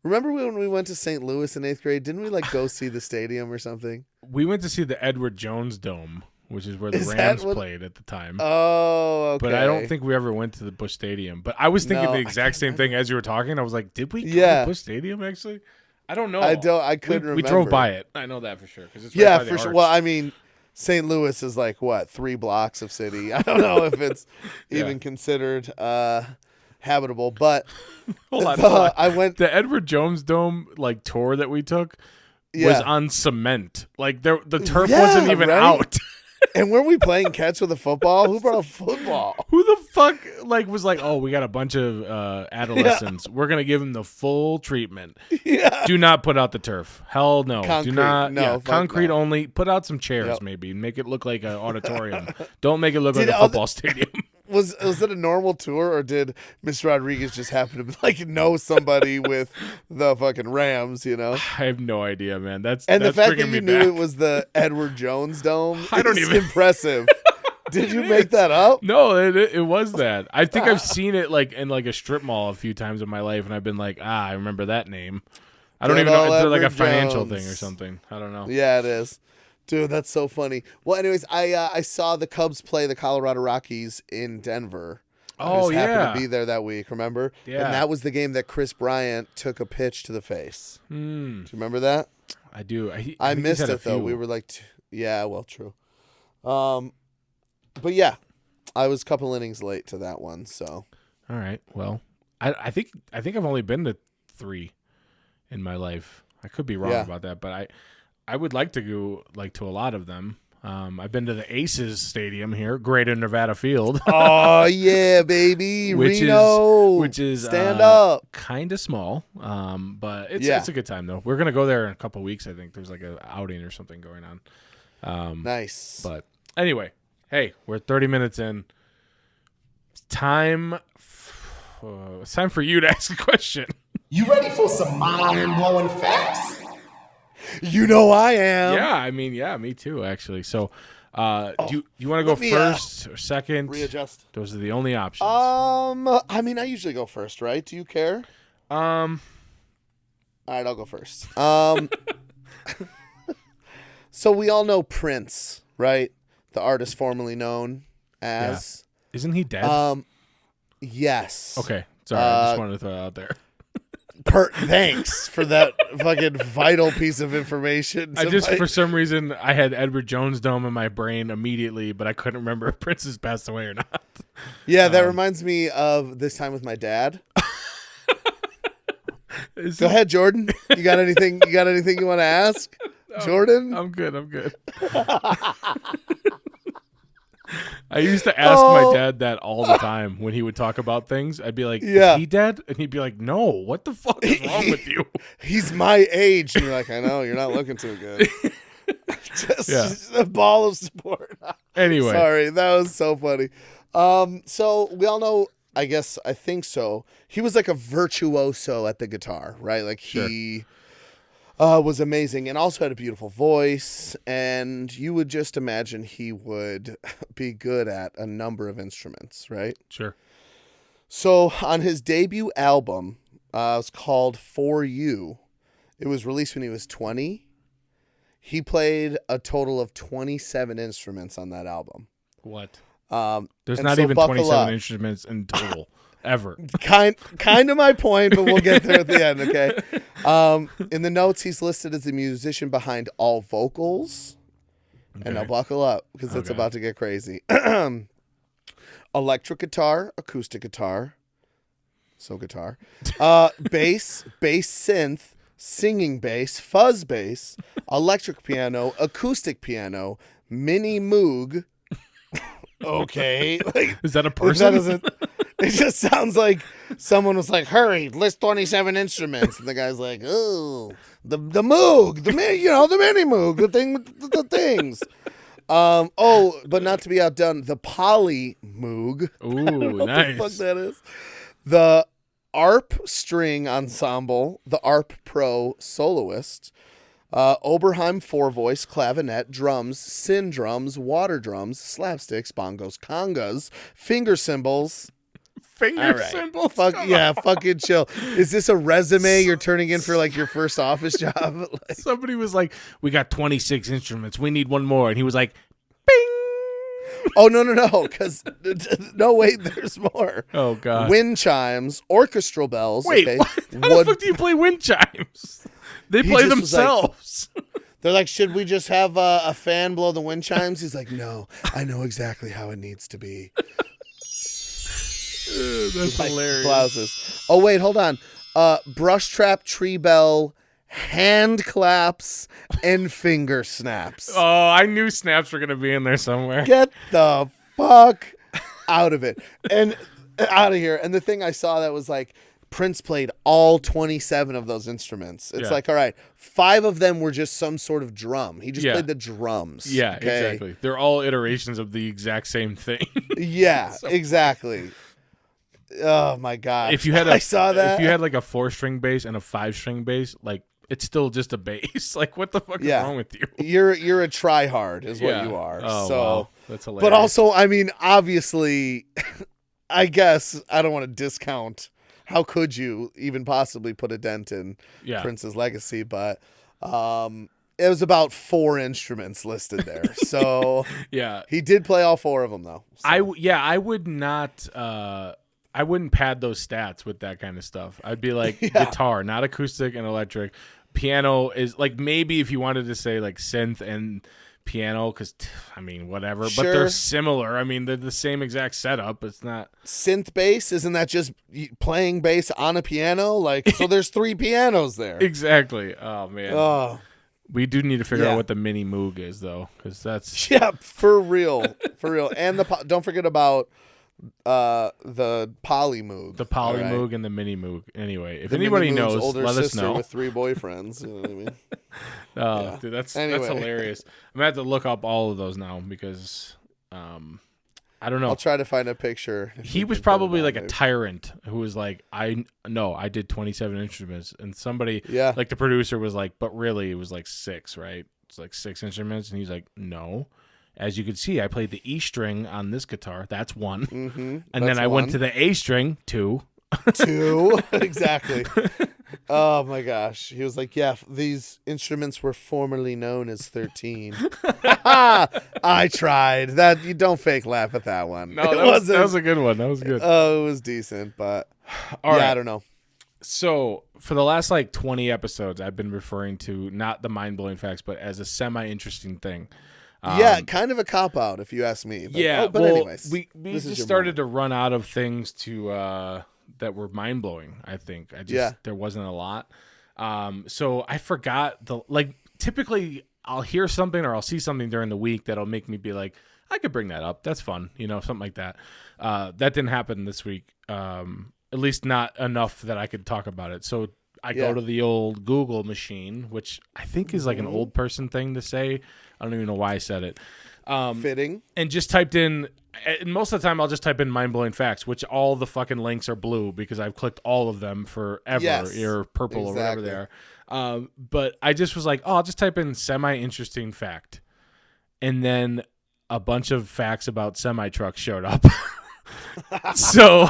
remember when we went to St. Louis in 8th grade? Didn't we like go see the stadium or something? We went to see the Edward Jones Dome, which is where the Rams played at the time. Oh, okay. But I don't think we ever went to the Busch Stadium. But I was thinking the exact same thing as you were talking. I was like, did we go to Busch Stadium actually? I don't know. I couldn't remember. We drove by it. I know that for sure. It's right by the for sure. arch. Well, I mean, St. Louis is like, 3 blocks of city? I don't know if it's even considered habitable, but hold on. I went the Edward Jones Dome like tour that we took was on cement. Like the turf wasn't even out. And weren't we playing catch with a football? Who brought a football? Who the fuck was like, oh, we got a bunch of adolescents. We're gonna give them the full treatment. Yeah. Do not put out the turf. Hell no. Concrete. Do not. No, concrete only. Put out some chairs, maybe. Make it look like an auditorium. Don't make it look like a football stadium. Was it a normal tour, or did Miss Rodriguez just happen to like know somebody with the fucking Rams? You know, I have no idea, man. That's and the fact that bringing you me knew back. it was the Edward Jones Dome I don't is even- impressive. Did you make that up? No, it was that. I think I've seen it like in like a strip mall a few times in my life, and I've been like, I remember that name. I don't Good even know. old Is it like a Edward financial Jones. thing or something? I don't know. Yeah, it is. Dude, that's so funny. Well, anyways, I saw the Cubs play the Colorado Rockies in Denver. I Oh just happened yeah, to be there that week, remember? Yeah. And that was the game that Chris Bryant took a pitch to the face. Do you remember that? I do. I think he's missed had a it though. few. We were like, yeah, well, true. But yeah, I was a couple innings late to that one. So All right. Well, I think I've only been to 3 in my life. I could be wrong Yeah. about that, but I would like to go like to a lot of them. I've been to the Aces Stadium here, Greater Nevada Field, oh yeah, baby, which Reno, is stand up. kind of small, but it's Yeah. it's a good time though. We're gonna go there in a couple weeks. I think there's like an outing or something going on. Nice. But anyway, hey, we're 30 minutes in. It's time for you to ask a question. You ready for some mind-blowing facts? You know I am. Yeah, I mean, yeah, me too, actually. So, do you want to go let me, first or second? Readjust. Those are the only options. I mean, I usually go first, right? Do you care? All right, I'll go first. So we all know Prince, right? The artist formerly known as. Isn't he dead? Yes. Okay, sorry, I just wanted to throw it out there. Thanks for that fucking vital piece of information. I to just, my- for some reason, I had Edward Jones Dome in my brain immediately, but I couldn't remember if Prince has passed away or not. Yeah, that reminds me of this time with my dad. Go ahead, Jordan. You got anything? You got anything you want to ask, Jordan? I'm good. I used to ask my dad that all the time when he would talk about things. I'd be like, Yeah. "Is he dead?" And he'd be like, "No, what the fuck is wrong with you?" He's my age, and you're like, I know you're not looking too good. just a ball of support. Anyway, Sorry, that was so funny. So we all know. I think so. He was like a virtuoso at the guitar, right? Like he was amazing and also had a beautiful voice. And you would just imagine he would be good at a number of instruments, right? sure. So on his debut album, it's called For You. It was released when he was 20. He played a total of 27 instruments on that album. What? and There's not so even buckle 27 up. instruments in total ever. Kind of my point, but we'll get there at the end, okay? In the notes, he's listed as the musician behind all vocals. And now buckle up, because it's Okay. about to get crazy. Electric guitar, acoustic guitar, so guitar, bass synth, singing bass, fuzz bass, electric piano, acoustic piano, mini moog. Okay, like Is that a if person? that doesn't. It just sounds like someone was like, "Hurry, list 27 instruments," and the guy's like, "Oh, the moog, the mini moog, the thing with the things." But not to be outdone, the poly moog. Ooh, What nice. the fuck that is? The ARP string ensemble, the ARP Pro soloist, Oberheim 4-voice, clavinet, drums, sin drums, water drums, slapsticks, bongos, congas, finger cymbals. Finger All right. symbol. Fucking chill. Is this a resume you're turning in for like your first office job? Like, Somebody was like, "We got 26 instruments. We need one more," and he was like, "Bing." oh no, because no wait, there's more. Oh god. Wind chimes, orchestral bells. Wait, okay, what? How the fuck do you play wind chimes? They He play just was like- themselves. They're like, should we just have a fan blow the wind chimes? He's like, no, I know exactly how it needs to be. That's Like, hilarious. Blouses. Oh wait, hold on. Brush trap, tree bell, hand claps, and finger snaps. Oh, I knew snaps were gonna be in there somewhere. Get the fuck out of it and out of here. And the thing I saw that was like Prince played all 27 of those instruments. It's like, all right, 5 of them were just some sort of drum. He just played the drums. Yeah, okay? exactly. They're all iterations of the exact same thing. Yeah, exactly. Oh my god! If you had I saw that. If you had like a 4-string bass and a 5-string bass, like it's still just a bass. Like what the fuck is wrong with you? You're a tryhard, is what you are. Oh, so wow. That's hilarious. But also, I mean, obviously, I guess I don't want to discount. How could you even possibly put a dent in Prince's legacy? But it was about 4 instruments listed there. So he did play all 4 of them though. So. I would not. I wouldn't pad those stats with that kind of stuff. I'd be like guitar, not acoustic and electric. Piano is like maybe if you wanted to say like synth and piano, because I mean whatever, but they're similar. I mean they're the same exact setup. It's not synth bass. Isn't that just playing bass on a piano? Like so, there's 3 pianos there. Exactly. Oh man. We do need to figure out what the mini Moog is though, because that's for real, And don't forget about the Poly Moog. The Poly Moog and the Mini Moog. Anyway, if the anybody Mini Moog's knows, older let us sister know. With 3 boyfriends, you know what I mean? Dude, that's hilarious. I'm gonna have to look up all of those now because I don't know. I'll try to find a picture. He was probably like a tyrant who was like, I did 27 instruments, and somebody like the producer was like, but really it was like 6, right? It's like 6 instruments, and he's like, no. As you can see, I played the E string on this guitar. That's 1. Mm-hmm. And then I went to the A string, 2. 2, exactly. Oh my gosh. He was like, yeah, these instruments were formerly known as 13. I tried. That you don't fake laugh at that one. No, that was a good one. That was good. Oh, it was decent, but I don't know. So for the last like 20 episodes, I've been referring to not the mind-blowing facts, but as a semi-interesting thing. Kind of a cop-out if you ask me. But, but anyways. We just started to run out of things to that were mind-blowing, I think. There wasn't a lot. So I forgot typically I'll hear something or I'll see something during the week that'll make me be like, I could bring that up. That's fun. Something like that. That didn't happen this week. At least not enough that I could talk about it. So I go to the old Google machine, which I think is like an old person thing to say. I don't even know why I said it. Fitting. And just typed in, and most of the time I'll just type in mind-blowing facts, which all the fucking links are blue because I've clicked all of them forever, or purple or whatever they are. But I just was like, I'll just type in semi-interesting fact. And then a bunch of facts about semi-trucks showed up. So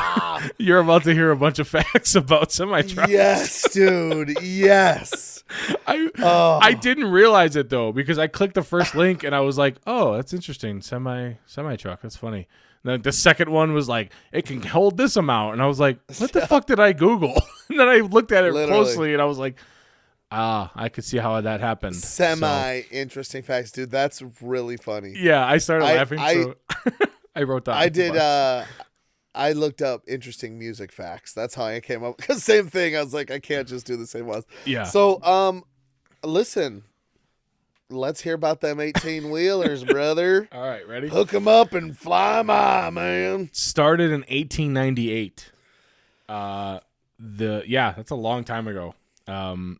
you're about to hear a bunch of facts about semi-trucks. Yes, dude. Yes. I didn't realize it though because I clicked the first link and I was like, "Oh, that's interesting. Semi-truck. That's funny." And then the second one was like, "It can hold this amount." And I was like, "What the fuck did I Google?" And then I looked at it closely and I was like, I could see how that happened. Semi-interesting facts, dude. That's really funny. Yeah, I started laughing. So I wrote that. I did. I looked up interesting music facts. That's how I came up. Because same thing. I was like, I can't just do the same ones. Yeah. So, listen. Let's hear about them 18-wheelers, brother. All right, ready? Hook them up and fly 'em high, man. Started in 1898. That's a long time ago.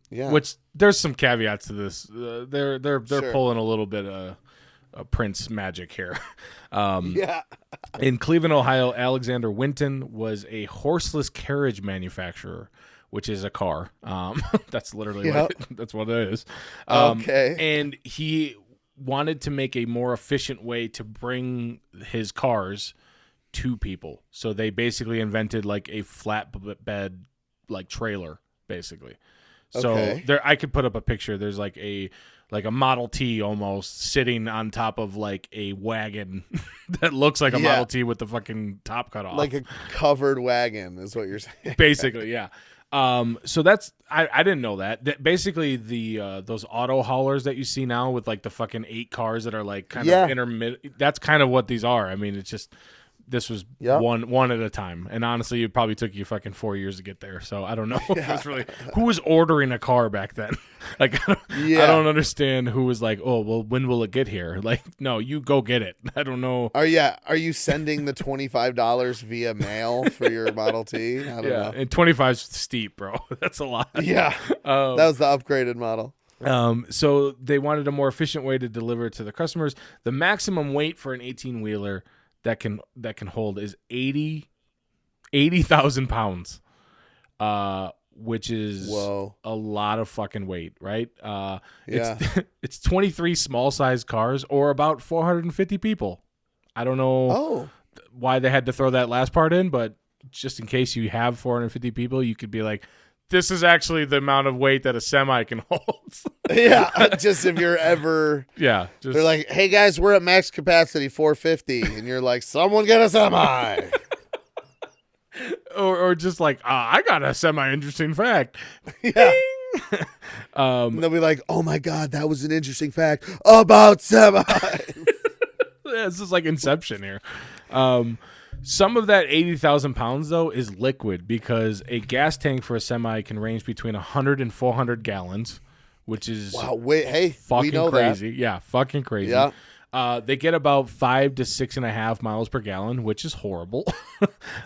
Which there's some caveats to this. They're pulling a little bit of Prince magic here. In Cleveland, Ohio, Alexander Winton was a horseless carriage manufacturer, which is a car. That's literally that's what it is. Okay. And he wanted to make a more efficient way to bring his cars to people. So they basically invented like a flatbed like trailer, basically. So there, I could put up a picture. There's like a Model T almost sitting on top of like a wagon that looks like a Model T with the fucking top cut off. Like a covered wagon is what you're saying. Basically, yeah. So that's I didn't know that basically the those auto haulers that you see now with like the fucking 8 cars that are like kind of intermittent. That's kind of what these are. I mean, it's just this was Yep. one at a time. And honestly, it probably took you fucking 4 years to get there. So I don't know if it was really who was ordering a car back then. Like I don't understand who was like, oh well, when will it get here? Like, no, you go get it. I don't know. Are you sending the $25 via mail for your Model T? I don't know. And 25's steep, bro. That's a lot. Yeah, that was the upgraded model. So they wanted a more efficient way to deliver it to the customers. The maximum weight for an 18-wheeler that can hold is 80,000 pounds, which is a lot of fucking weight, right? It's 23 small size cars or about 450 people. I don't know why they had to throw that last part in, but just in case you have 450 people, you could be like, this is actually the amount of weight that a semi can hold. Yeah, just if you're ever... Yeah. They're like, hey, guys, we're at max capacity, 450. And you're like, someone get a semi. or just like, I got a semi-interesting fact. Yeah. And they'll be like, oh, my God, that was an interesting fact about semis. This is like Inception here. Some of that 80,000 pounds, though, is liquid because a gas tank for a semi can range between 100 and 400 gallons, which is fucking we know crazy. That. Yeah, fucking crazy. Yeah. They get about 5 to 6.5 miles per gallon, which is horrible.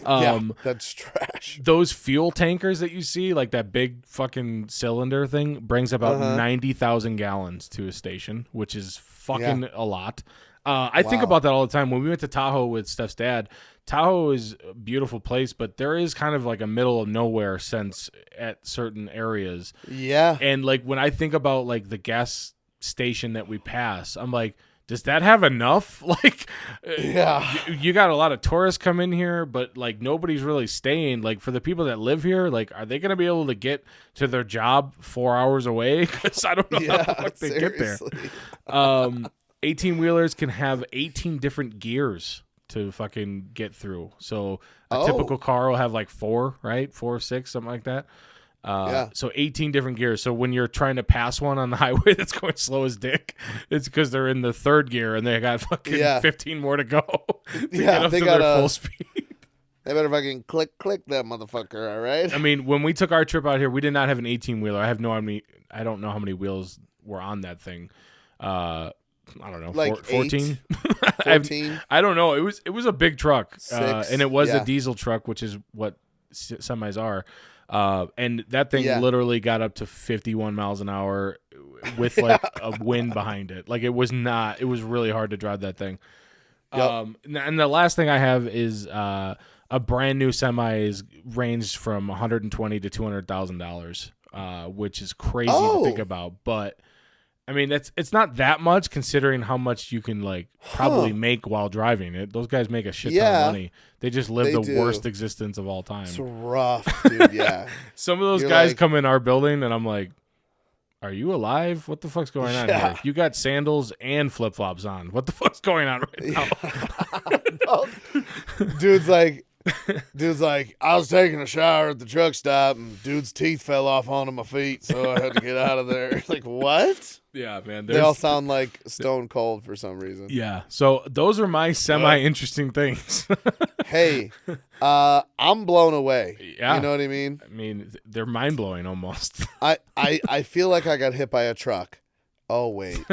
That's trash. Those fuel tankers that you see, like that big fucking cylinder thing, brings about 90,000 gallons to a station, which is fucking a lot. I think about that all the time. When we went to Tahoe with Steph's dad, Tahoe is a beautiful place, but there is kind of like a middle of nowhere sense at certain areas. Yeah. And like when I think about like the gas station that we pass, I'm like, does that have enough? Like, you got a lot of tourists come in here, but like nobody's really staying. Like for the people that live here, like, are they going to be able to get to their job 4 hours away? Because I don't know how the fuck they get there. 18-wheelers can have 18 different gears to fucking get through. So a typical car will have like 4, right? 4 or 6, something like that. So 18 different gears. So when you're trying to pass one on the highway that's going slow as dick, it's because they're in the 3rd gear and they got fucking 15 more to go to get up to their full speed. They better fucking click that motherfucker, all right? I mean, when we took our trip out here, we did not have an 18-wheeler. I don't know how many wheels were on that thing. I don't know, like 14. 14. I don't know. It was a big truck, 6, and it was a diesel truck, which is what semis are. And that thing literally got up to 51 miles an hour with like a wind behind it. Like it was really hard to drive that thing. Yep. And the last thing I have is a brand new semi is ranged from $120,000 to $200,000, which is crazy to think about, but. I mean, it's not that much considering how much you can like probably make while driving it. Those guys make a shit ton of money. They just live the worst existence of all time. It's rough, dude. Yeah. Some of those guys come in our building, and I'm like, "Are you alive? What the fuck's going on here? You got sandals and flip flops on. What the fuck's going on right now?" Dude's like, I was taking a shower at the truck stop, and dude's teeth fell off onto my feet, so I had to get out of there. Like, what? Yeah, man. They all sound like stone cold for some reason. Yeah. So those are my semi-interesting things. Hey, I'm blown away. Yeah. You know what I mean? I mean, they're mind-blowing almost. I feel like I got hit by a truck. Oh, wait.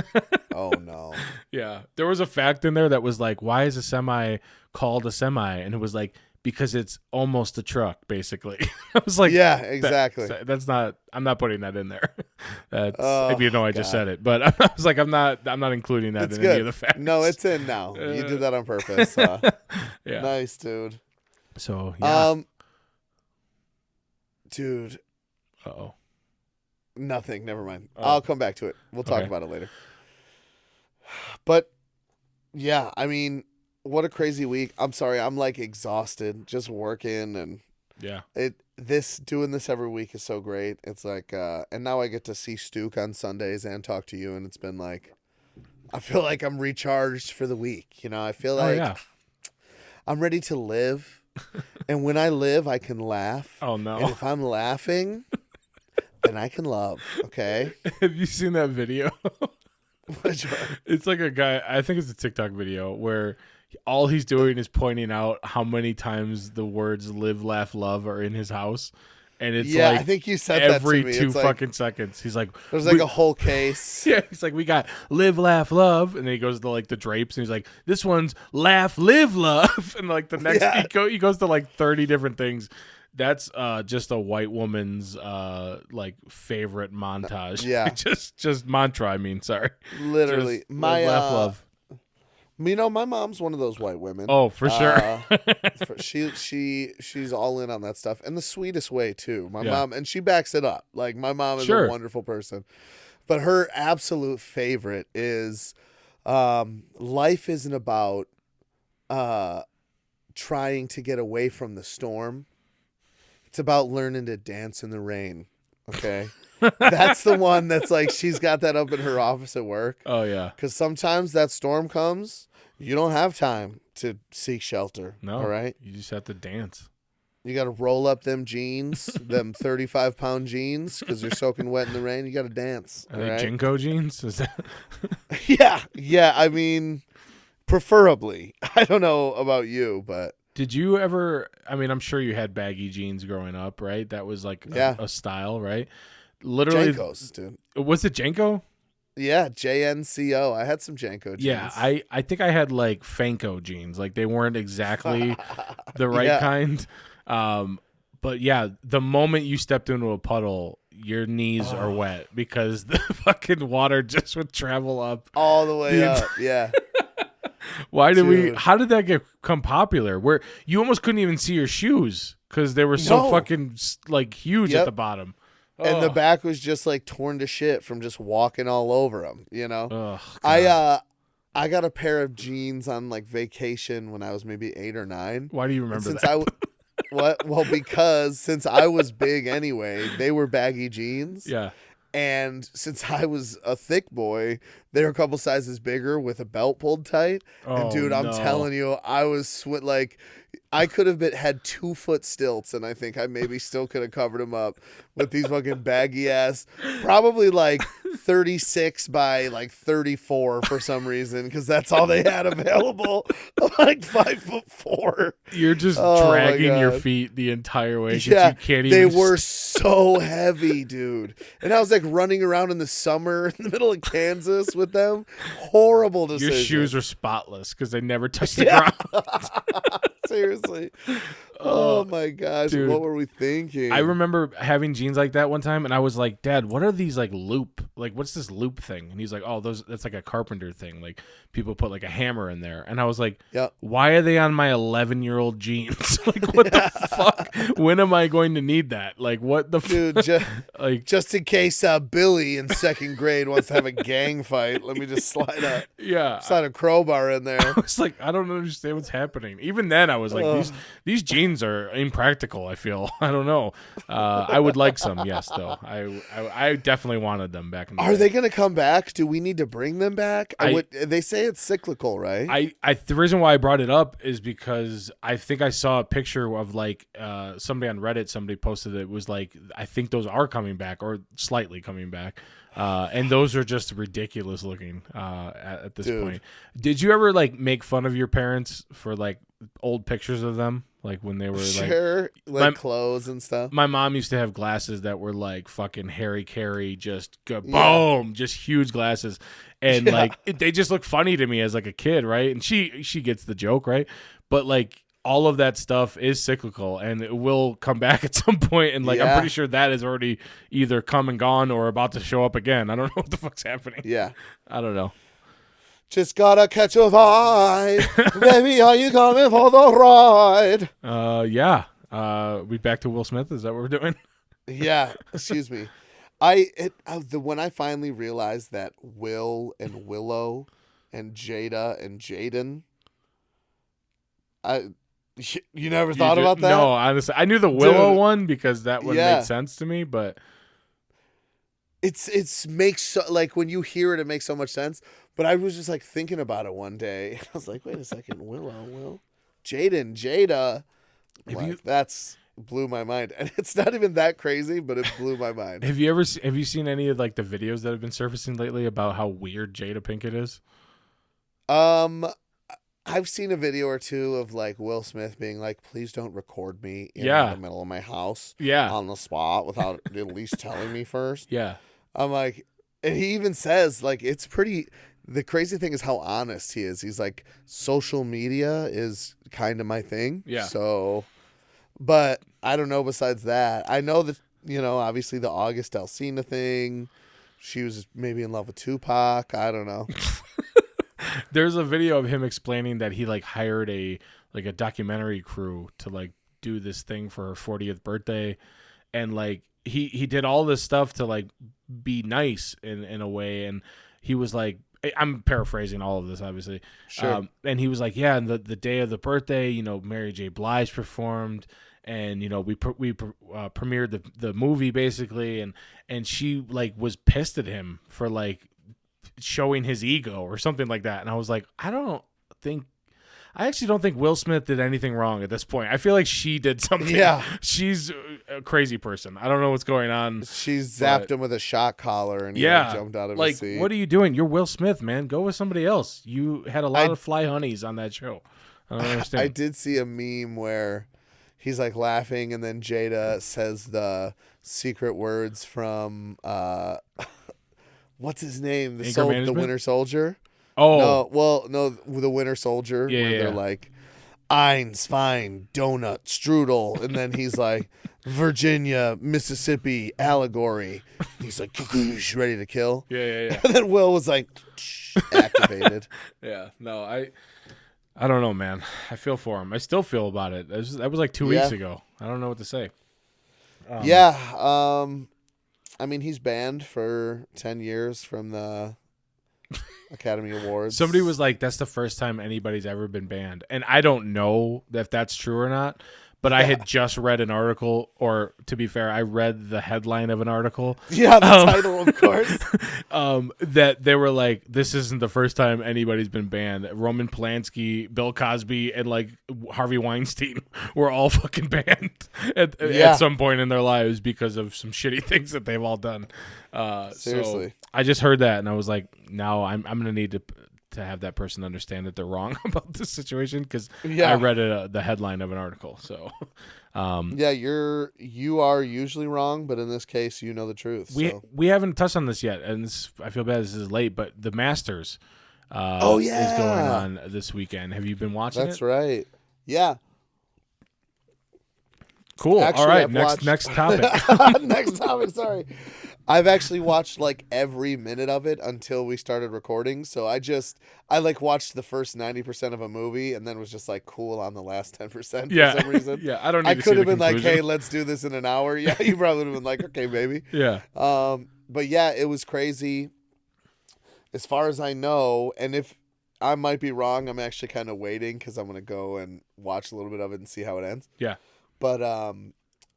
Oh, no. Yeah. There was a fact in there that was like, why is a semi called a semi? And it was like, because it's almost a truck, basically. I was like, yeah, exactly. That's not. I'm not putting that in there. That's maybe I just said it, but I was like, I'm not including that in any of the facts. No, it's in now. You did that on purpose. Yeah. Nice, dude. So yeah. Dude. Uh-oh. Nothing. Never mind. I'll come back to it. We'll talk about it later. But yeah, I mean. What a crazy week. I'm sorry. I'm like exhausted just working and doing this every week is so great. It's like and now I get to see Stuke on Sundays and talk to you, and it's been like I feel like I'm recharged for the week. You know, I feel like I'm ready to live. And when I live, I can laugh. Oh no. And if I'm laughing, then I can love, okay? Have you seen that video? Which one? It's like a guy, I think it's a TikTok video where all he's doing is pointing out how many times the words "live, laugh, love" are in his house, and it's Yeah, like I think you said every that to me. 2 It's like, fucking seconds. He's like, there's like a whole case. yeah, he's like, we got live, laugh, love, and then he goes to like the drapes, and he's like, this one's laugh, live, love, and like the next he goes to like 30 different things. That's just a white woman's like favorite montage. Yeah. just mantra. I mean, sorry, Literally, just my live, laugh, love. You know, my mom's one of those white women. Oh, for sure. She's all in on that stuff, and the sweetest way too. My Yeah. mom, and she backs it up. Like, my mom is Sure. a wonderful person, but her absolute favorite is, life isn't about trying to get away from the storm. It's about learning to dance in the rain. Okay. That's the one that's like, she's got that up in her office at work. Oh yeah. Because sometimes that storm comes, you don't have time to seek shelter. No. All right. You just have to dance. You got to roll up them jeans, them 35-pound jeans, because they're soaking wet in the rain. You got to dance. Are all they right? Jinko jeans? Is that? Yeah. I mean, preferably. I don't know about you, but Did you ever? I mean, I'm sure you had baggy jeans growing up, right? That was like a style, right? Literally, Jankos, dude. Was it Janko? Yeah, JNCO. I had some Janko jeans. Yeah, I think I had like Fanko jeans. Like they weren't exactly the right Yeah. kind. But yeah, the moment you stepped into a puddle, your knees are wet because the fucking water just would travel up all the way up. Yeah. Why did Dude. how did that become popular? Where you almost couldn't even see your shoes because they were so No. fucking like huge at Yep. the bottom. And the Ugh. back was just like torn to shit from just walking all over them, you know? Ugh, I got a pair of jeans on like vacation when I was maybe 8 or 9. Why do you And remember since that? what? Well, because since I was big anyway, they were baggy jeans. Yeah. And since I was a thick boy, they were a couple sizes bigger with a belt pulled tight. And Oh, dude, I'm no. telling you, I was like, I could have had 2-foot stilts, and I think I maybe still could have covered them up with these fucking baggy ass, probably like 36 by like 34 for some reason, because that's all they had available. Like 5'4". You're just Oh, my dragging your God. feet the entire way. 'cause Yeah, you can't they even were so heavy, dude. And I was like running around in the summer in the middle of Kansas with them. Horrible decision. Your shoes are spotless because they never touch the ground. Seriously. Oh my gosh. dude. What were we thinking? I remember having jeans like that one time, and I was like, "Dad, what are these like loop? Like, what's this loop thing?" And he's like, "Oh, that's like a carpenter thing. Like, people put like a hammer in there." And I was like, Yep. "Why are they on my 11-year-old jeans? Like, what the fuck? When am I going to need that? Like, what the Dude, like?" just in case Billy in 2nd grade wants to have a gang fight, let me just slide Yeah, a crowbar in there. I was like, I don't understand what's happening. Even then, I was like, these jeans are impractical. I feel. I don't know. I would like some. Yes, though. I definitely wanted them back in the Are day. they going to come back? Do we need to bring them back? They say it's cyclical, right? The reason why I brought it up is because I think I saw a picture of like somebody on Reddit. Somebody posted it was like, I think those are coming back or slightly coming back. And those are just ridiculous looking at this Dude. point. Did you ever like make fun of your parents for like old pictures of them? Like when they were Sure, like my- clothes and stuff. my mom used to have glasses that were like fucking Harry Carey, just go, boom, just huge glasses. And like they just look funny to me as like a kid, right? And she gets the joke, right? But like all of that stuff is cyclical and it will come back at some point. And like I'm Yeah. pretty sure that is already either come and gone or about to show up again. I don't know what the fuck's happening. Yeah. I don't know. Just gotta catch a vibe. Baby, are you coming for the ride? Yeah. We back to Will Smith. Is that what we're doing? Yeah, excuse me. When I finally realized that Will and Willow and Jada and Jaden, you never thought about that? No, honestly, I knew the Willow Dude. one because that one Yeah. made sense to me, but It's makes so, like when you hear it, it makes so much sense. But I was just like thinking about it one day. I was like, wait a second, Will, Jaden, Jada, that's blew my mind. And it's not even that crazy, but it blew my mind. have you seen any of like the videos that have been surfacing lately about how weird Jada Pinkett is? I've seen a video or two of like Will Smith being like, "Please don't record me in Yeah. the middle of my house, Yeah. on the spot without at least telling me first." Yeah. I'm like, and he even says like it's pretty. The crazy thing is how honest he is. He's like, social media is kind of my thing. Yeah. So, but I don't know. Besides that, I know that obviously the August Alsina thing. She was maybe in love with Tupac. I don't know. There's a video of him explaining that he like hired a documentary crew to like do this thing for her 40th birthday, and like he did all this stuff to like be nice in a way, and he was like, I'm paraphrasing all of this obviously, Sure. and he was like, yeah, and the day of the birthday, Mary J. Blige performed, and we premiered the movie basically, and she like was pissed at him for like showing his ego or something like that. And I was like, I actually don't think Will Smith did anything wrong at this point. I feel like she did something. Yeah. She's a crazy person. I don't know what's going on. She zapped him with a shot collar and he jumped out of like, his seat. what are you doing? You're Will Smith, man. Go with somebody else. You had a lot of fly honeys on that show. I don't understand. I did see a meme where he's like laughing and then Jada says the secret words from what's his name? The Winter Soldier. Oh. No, the Winter Soldier. Yeah, where they're like, Eins, fine, donut, strudel. And then he's like, Virginia, Mississippi, allegory. He's like, ready to kill. Yeah. And then Will was like, activated. Yeah. No, I don't know, man. I feel for him. I still feel about it. That was like 2 weeks ago. I don't know what to say. I mean, he's banned for 10 years from the Academy Awards. Somebody was like, that's the first time anybody's ever been banned. And I don't know if that's true or not, but I had just read an article, or to be fair, I read the headline of an article. Yeah, the title, of course. That they were like, this isn't the first time anybody's been banned. Roman Polanski, Bill Cosby, and like Harvey Weinstein were all fucking banned at some point in their lives because of some shitty things that they've all done. Seriously. So I just heard that and I was like, now I'm going to need to have that person understand that they're wrong about this situation, because I read the headline of an article. So, you are usually wrong, but in this case, you know the truth. We haven't touched on this yet, and I feel bad this is late, but the Masters is going on this weekend. Have you been watching That's right. Yeah. Cool. Actually, all right. I've Next topic. Next topic. Sorry. I've actually watched like every minute of it until we started recording. So I like watched the first 90% of a movie and then was just like cool on the last 10% for some reason. Yeah. I don't. I could have been like, hey, let's do this in an hour. Yeah, you probably would have been like, okay, baby. Yeah. But yeah, it was crazy. As far as I know, and if I might be wrong, I'm actually kind of waiting because I'm gonna go and watch a little bit of it and see how it ends. Yeah. But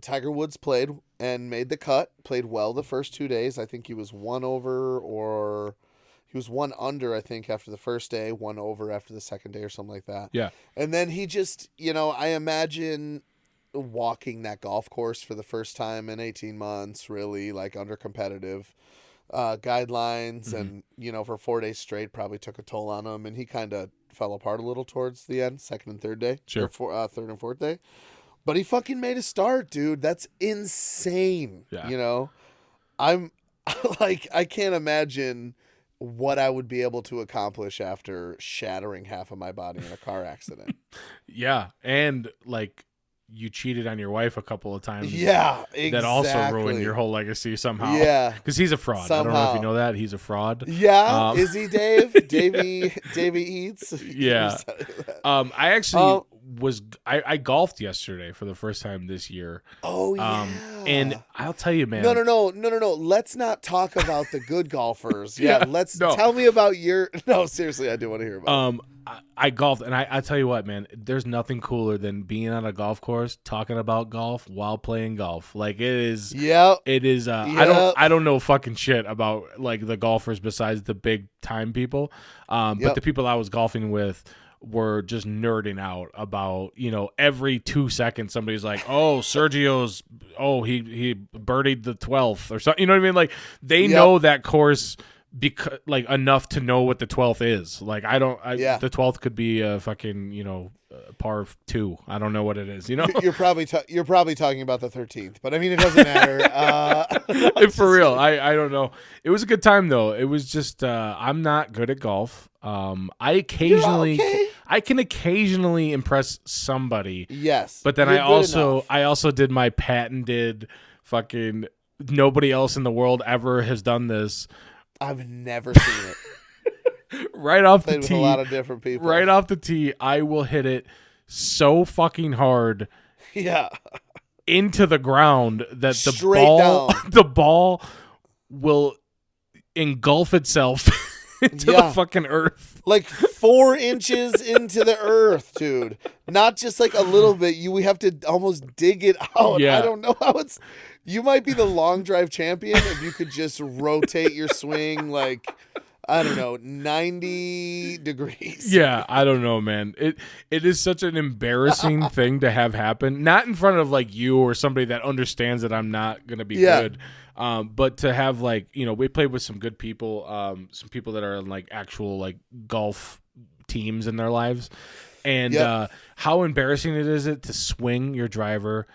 Tiger Woods played and made the cut, played well the first 2 days. I think he was one over, or he was one under, I think, after the first day, one over after the second day or something like that. Yeah. And then he just, I imagine walking that golf course for the first time in 18 months, really like under competitive guidelines. Mm-hmm. And, for 4 days straight probably took a toll on him. And he kind of fell apart a little towards the end, second and third day. Sure. Or third and fourth day. But he fucking made a start, dude. That's insane. Yeah. I'm like, I can't imagine what I would be able to accomplish after shattering half of my body in a car accident. Yeah. And like, you cheated on your wife a couple of times. Yeah, exactly. That also ruined your whole legacy somehow. Yeah. Because he's a fraud. I don't know if you know that. He's a fraud. Yeah. Is he, Dave? Davey Eats? Yeah. I actually I golfed yesterday for the first time this year. Oh, yeah. And I'll tell you, man. No. Let's not talk about the good golfers. Yeah, tell me about your. No, seriously, I do want to hear about it. I golfed, and I tell you what, man, there's nothing cooler than being on a golf course talking about golf while playing golf. Like, it is. Yeah. It is. I don't know fucking shit about like the golfers besides the big time people. But the people I was golfing with were just nerding out about, every 2 seconds somebody's like, oh, Sergio's, he birdied the 12th or something. You know what I mean? Like, they know that course because like enough to know what the 12th is. Like I don't. The 12th could be a fucking par 2. I don't know what it is. You're probably talking about the 13th, but I mean it doesn't matter. For real, I don't know. It was a good time though. It was just I'm not good at golf. I can occasionally impress somebody. Yes, but then I also did my patented fucking nobody else in the world ever has done this. I've never seen it. Right off the With tee, a lot of different people. Right off the tee, I will hit it so fucking hard. Yeah. Into the ground that down. The ball will engulf itself into the fucking earth. Like 4 inches into the earth, dude. Not just like a little bit. We have to almost dig it out. Yeah. I don't know how it's. You might be the long drive champion if you could just rotate your swing like, I don't know, 90 degrees. Yeah, I don't know, man. It is such an embarrassing thing to have happen. Not in front of like you or somebody that understands that I'm not gonna be good. But to have like, we played with some good people, some people that are in like actual like golf teams in their lives. And how embarrassing it is to swing your driver,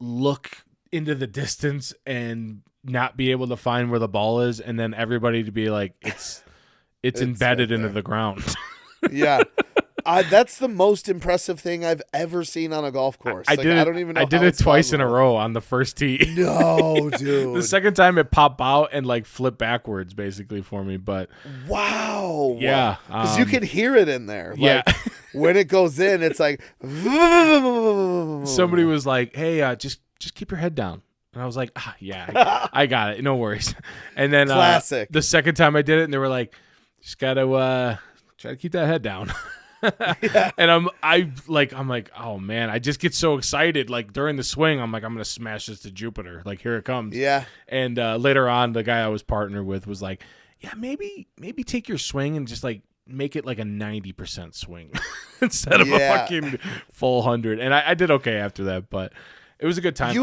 look into the distance and not be able to find where the ball is, and then everybody to be like, it's embedded into the ground. Yeah. That's the most impressive thing I've ever seen on a golf course. I don't even know. I did it twice in a row on the first tee. No, dude. The second time it popped out and like flipped backwards basically for me. But wow. Yeah. Because you can hear it in there. Like, yeah. When it goes in, it's like. Somebody was like, hey, just keep your head down. And I was like, yeah, I got it. No worries. And then classic. The second time I did it, and they were like, just got to try to keep that head down. Yeah. And I'm like, oh man, I just get so excited. Like during the swing, I'm like, I'm gonna smash this to Jupiter. Like here it comes. Yeah. And later on, the guy I was partnered with was like, yeah, maybe take your swing and just like make it like a 90% swing instead of a fucking full 100. And I did okay after that, but it was a good time.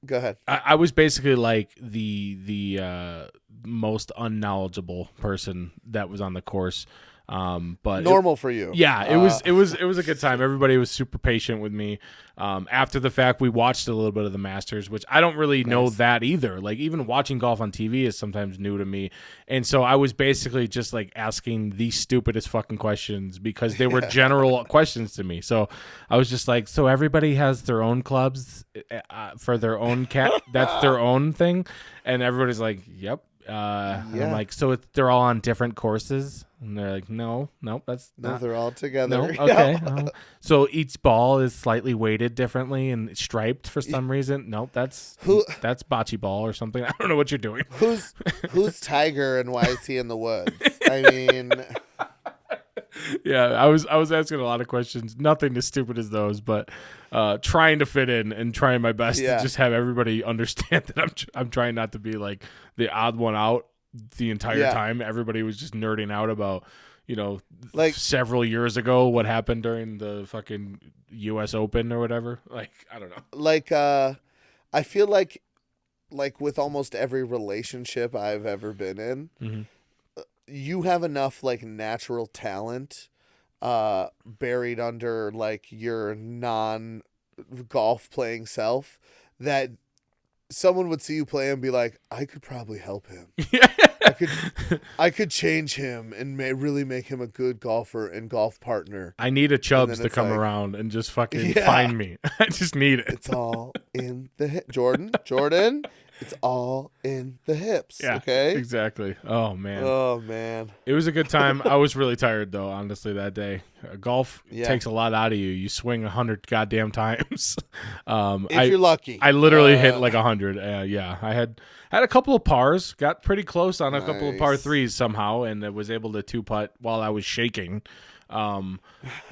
Go ahead. I was basically like the most unknowledgeable person that was on the course. But normal for you. Yeah, it was a good time. Everybody was super patient with me. After the fact, we watched a little bit of the Masters, which I don't really know that either. Like even watching golf on TV is sometimes new to me. And so I was basically just like asking the stupidest fucking questions because they were general questions to me. So I was just like, so everybody has their own clubs for their own that's their own thing. And everybody's like, yep. And I'm like, so they're all on different courses? And they're like, no, that's not. They're all together. No, okay. So each ball is slightly weighted differently and striped for some reason. Nope, that's bocce ball or something. I don't know what you're doing. Who's Tiger and why is he in the woods? I mean, yeah, I was asking a lot of questions. Nothing as stupid as those, but trying to fit in and trying my best to just have everybody understand that I'm trying not to be like the odd one out the entire time. Everybody was just nerding out about, like several years ago what happened during the fucking US Open or whatever. Like, I don't know. Like I feel like with almost every relationship I've ever been in, you have enough like natural talent buried under like your non golf playing self that someone would see you play and be like, I could probably help him. I could change him and really make him a good golfer and golf partner. I need a Chubbs to come around and just fucking find me. I just need it. It's all in the hip. Jordan, it's all in the hips. Yeah, okay? Exactly. Oh, man. It was a good time. I was really tired, though, honestly, that day. Golf takes a lot out of you. You swing 100 goddamn times. If you're lucky. I literally hit like 100. I had a couple of pars. Got pretty close on a couple of par threes somehow, and was able to two-putt while I was shaking.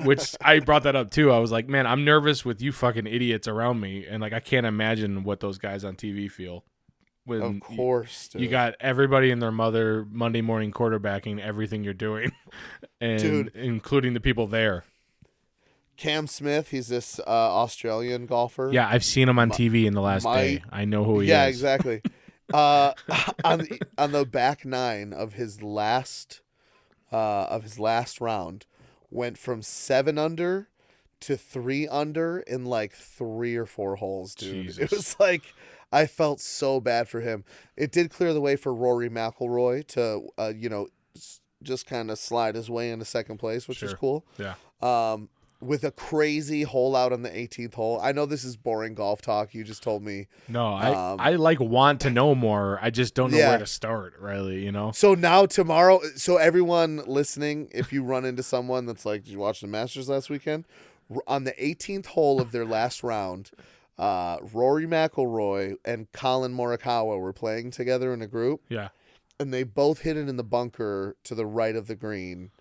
Which I brought that up too. I was like, man, I'm nervous with you fucking idiots around me, and like I can't imagine what those guys on TV feel. When of course, you got everybody and their mother Monday morning quarterbacking everything you're doing, and including the people there. Cam Smith, he's this Australian golfer. Yeah, I've seen him on TV in the last day. I know who he is. Yeah, exactly. uh, on the back nine of his last round, went from 7 under to 3 under in like 3 or 4 holes, dude. Jesus. It was like I felt so bad for him. It did clear the way for Rory McIlroy to just kind of slide his way into second place, which is Sure. cool. Yeah. With a crazy hole out on the 18th hole. I know this is boring golf talk. You just told me. No, I like want to know more. I just don't know Yeah. where to start, really, you know? So now tomorrow, so everyone listening, if you run into someone that's like, did you watch the Masters last weekend? On the 18th hole of their last round, Rory McIlroy and Colin Morikawa were playing together in a group, Yeah. and they both hit it in the bunker to the right of the green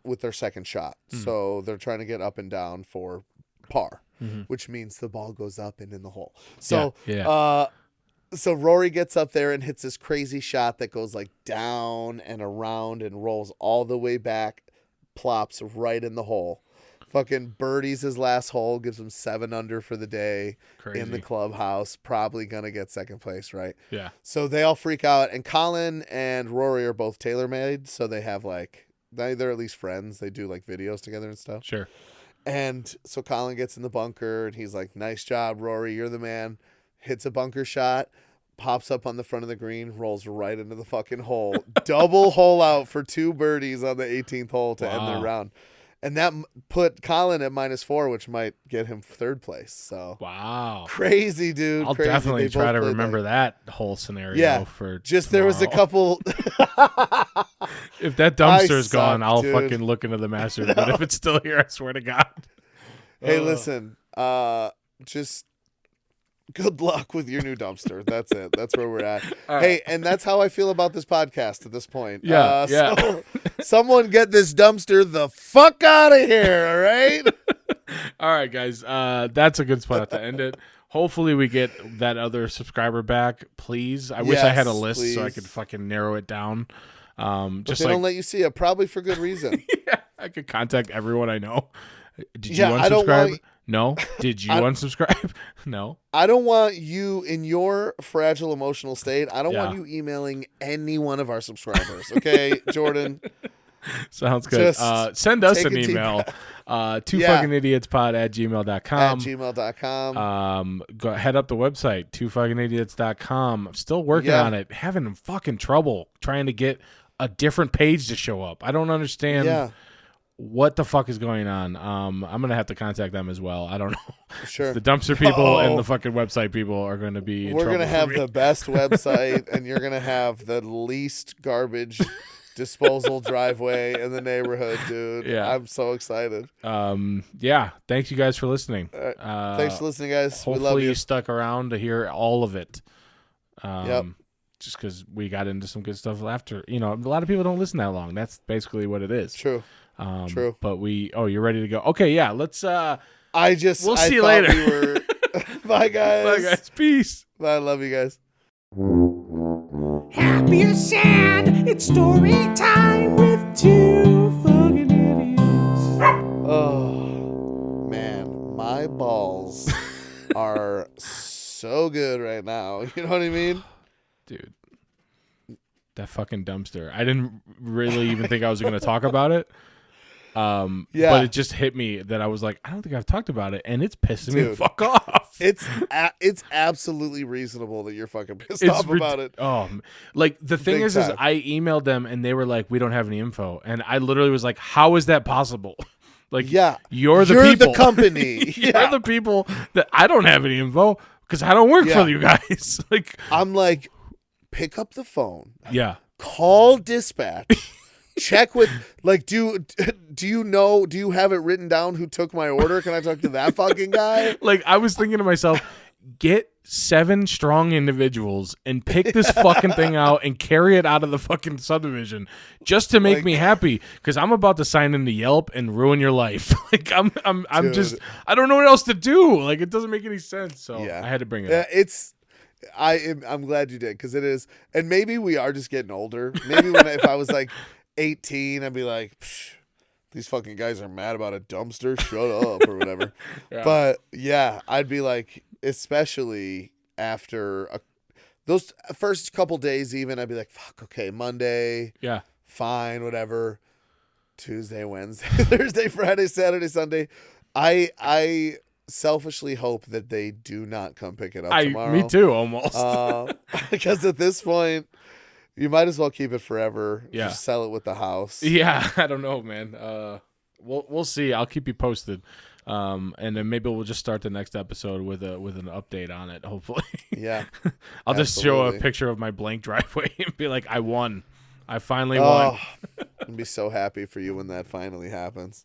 with their second shot. So they're trying to get up and down for par, which means the ball goes up and in the hole. So Yeah. so Rory gets up there and hits this crazy shot that goes like down and around and rolls all the way back, plops right in the hole. Fucking birdies his last hole, gives him 7 under for the day Crazy. in the clubhouse. Probably going to get second place, right? Yeah. So they all freak out. And Colin and Rory are both TaylorMade. So they have like, they're at least friends. They do like videos together and stuff. Sure. And so Colin gets in the bunker and he's like, nice job, Rory. You're the man. Hits a bunker shot, pops up on the front of the green, rolls right into the fucking hole. Double hole out for 2 birdies on the 18th hole to end their Wow. round. And that put Colin at -4, which might get him 3rd place. So Wow. crazy, dude. I'll Crazy. definitely They try both to played remember like- that whole scenario Yeah, for Just there was a tomorrow. couple. If that dumpster's suck, gone, I'll dude. fucking look into the Masters. But if it's still here, I swear to God. Hey, Uh, listen. Just good luck with your new dumpster. That's it. That's where we're at. Hey, and that's how I feel about this podcast at this point. Yeah, yeah. So someone get this dumpster the fuck out of here, all right? All right, guys. That's a good spot to end it. Hopefully we get that other subscriber back, please. I wish I had a Yes, list so I please. could fucking narrow it down. But Just they like don't let you see it, probably for good reason. yeah, I could contact everyone I know. Did Yeah, you I don't unsubscribe? want- No. Did you unsubscribe? No. I don't want you in your fragile emotional state. I don't Yeah. want you emailing any one of our subscribers. Okay, Jordan? Sounds good. Just Send us take an a deep email. Two Yeah. fucking idiotspod at At gmail.com. gmail.com. Go head up the website, twofuckingidiots.com. I'm still working Yeah. on it. Having fucking trouble trying to get a different page to show up. I don't understand Yeah, what the fuck is going on. I'm gonna have to contact them as well. I don't know. sure. The dumpster people and Oh. the fucking website people are going to be in We're trouble gonna for have me. the best website, and you're gonna have the least garbage disposal driveway in the neighborhood, dude. Yeah. I'm so excited. Yeah, thanks you guys for listening. Thanks for listening, guys. We love Hopefully you. you stuck around to hear all of it. Yep. Just because we got into some good stuff after. You know, a lot of people don't listen that long. That's basically what it is. True. True. But you're ready to go. Okay, yeah, let's We'll We'll see you thought later. We were... Bye, guys. bye guys. Peace. Bye. I love you guys. Happy or sad, it's story time with 2 fucking idiots. Oh, man. My balls are so good right now. You know what I mean? Dude. That fucking dumpster. I didn't really even think I was going to talk about it. Yeah. But it just hit me that I was like, I don't think I've talked about it, and it's pissing me the Dude. fuck off. It's absolutely reasonable that you're fucking pissed off about it. Like the thing Big is time. I emailed them and they were like, we don't have any info, and I literally was like, how is that possible? Like, Yeah. you're the You're people, the company. you're Yeah. the people that I don't have any info because I don't work Yeah. for you guys. Like, I'm like, pick up the phone, yeah, call dispatch, check with like, do you have it written down who took my order? Can I talk to that fucking guy? like I was thinking to myself, get 7 strong individuals and pick this fucking thing out and carry it out of the fucking subdivision just to make Like- me happy, because I'm about to sign into Yelp and ruin your life. Like I'm Dude. just, I don't know what else to do. Like it doesn't make any sense. So Yeah. I had to bring it Yeah, up. I'm glad you did, because it is, and maybe we are just getting older. Maybe if I was like 18, I'd be like, Psh, these fucking guys are mad about a dumpster. Shut up or whatever. Yeah. But yeah, I'd be like, especially after those first couple days, even I'd be like, fuck, okay, Monday, Yeah. fine, whatever. Tuesday, Wednesday, Thursday, Friday, Saturday, Sunday. I selfishly hope that they do not come pick it up tomorrow. Me too, almost. Because at this point, you might as well keep it forever. Yeah. Just sell it with the house. Yeah, I don't know, man. We'll see. I'll keep you posted. And then maybe we'll just start the next episode with an update on it. Hopefully. Yeah. I'll just show a absolutely. picture of my blank driveway and be like, I won. I finally won. I'd be so happy for you when that finally happens.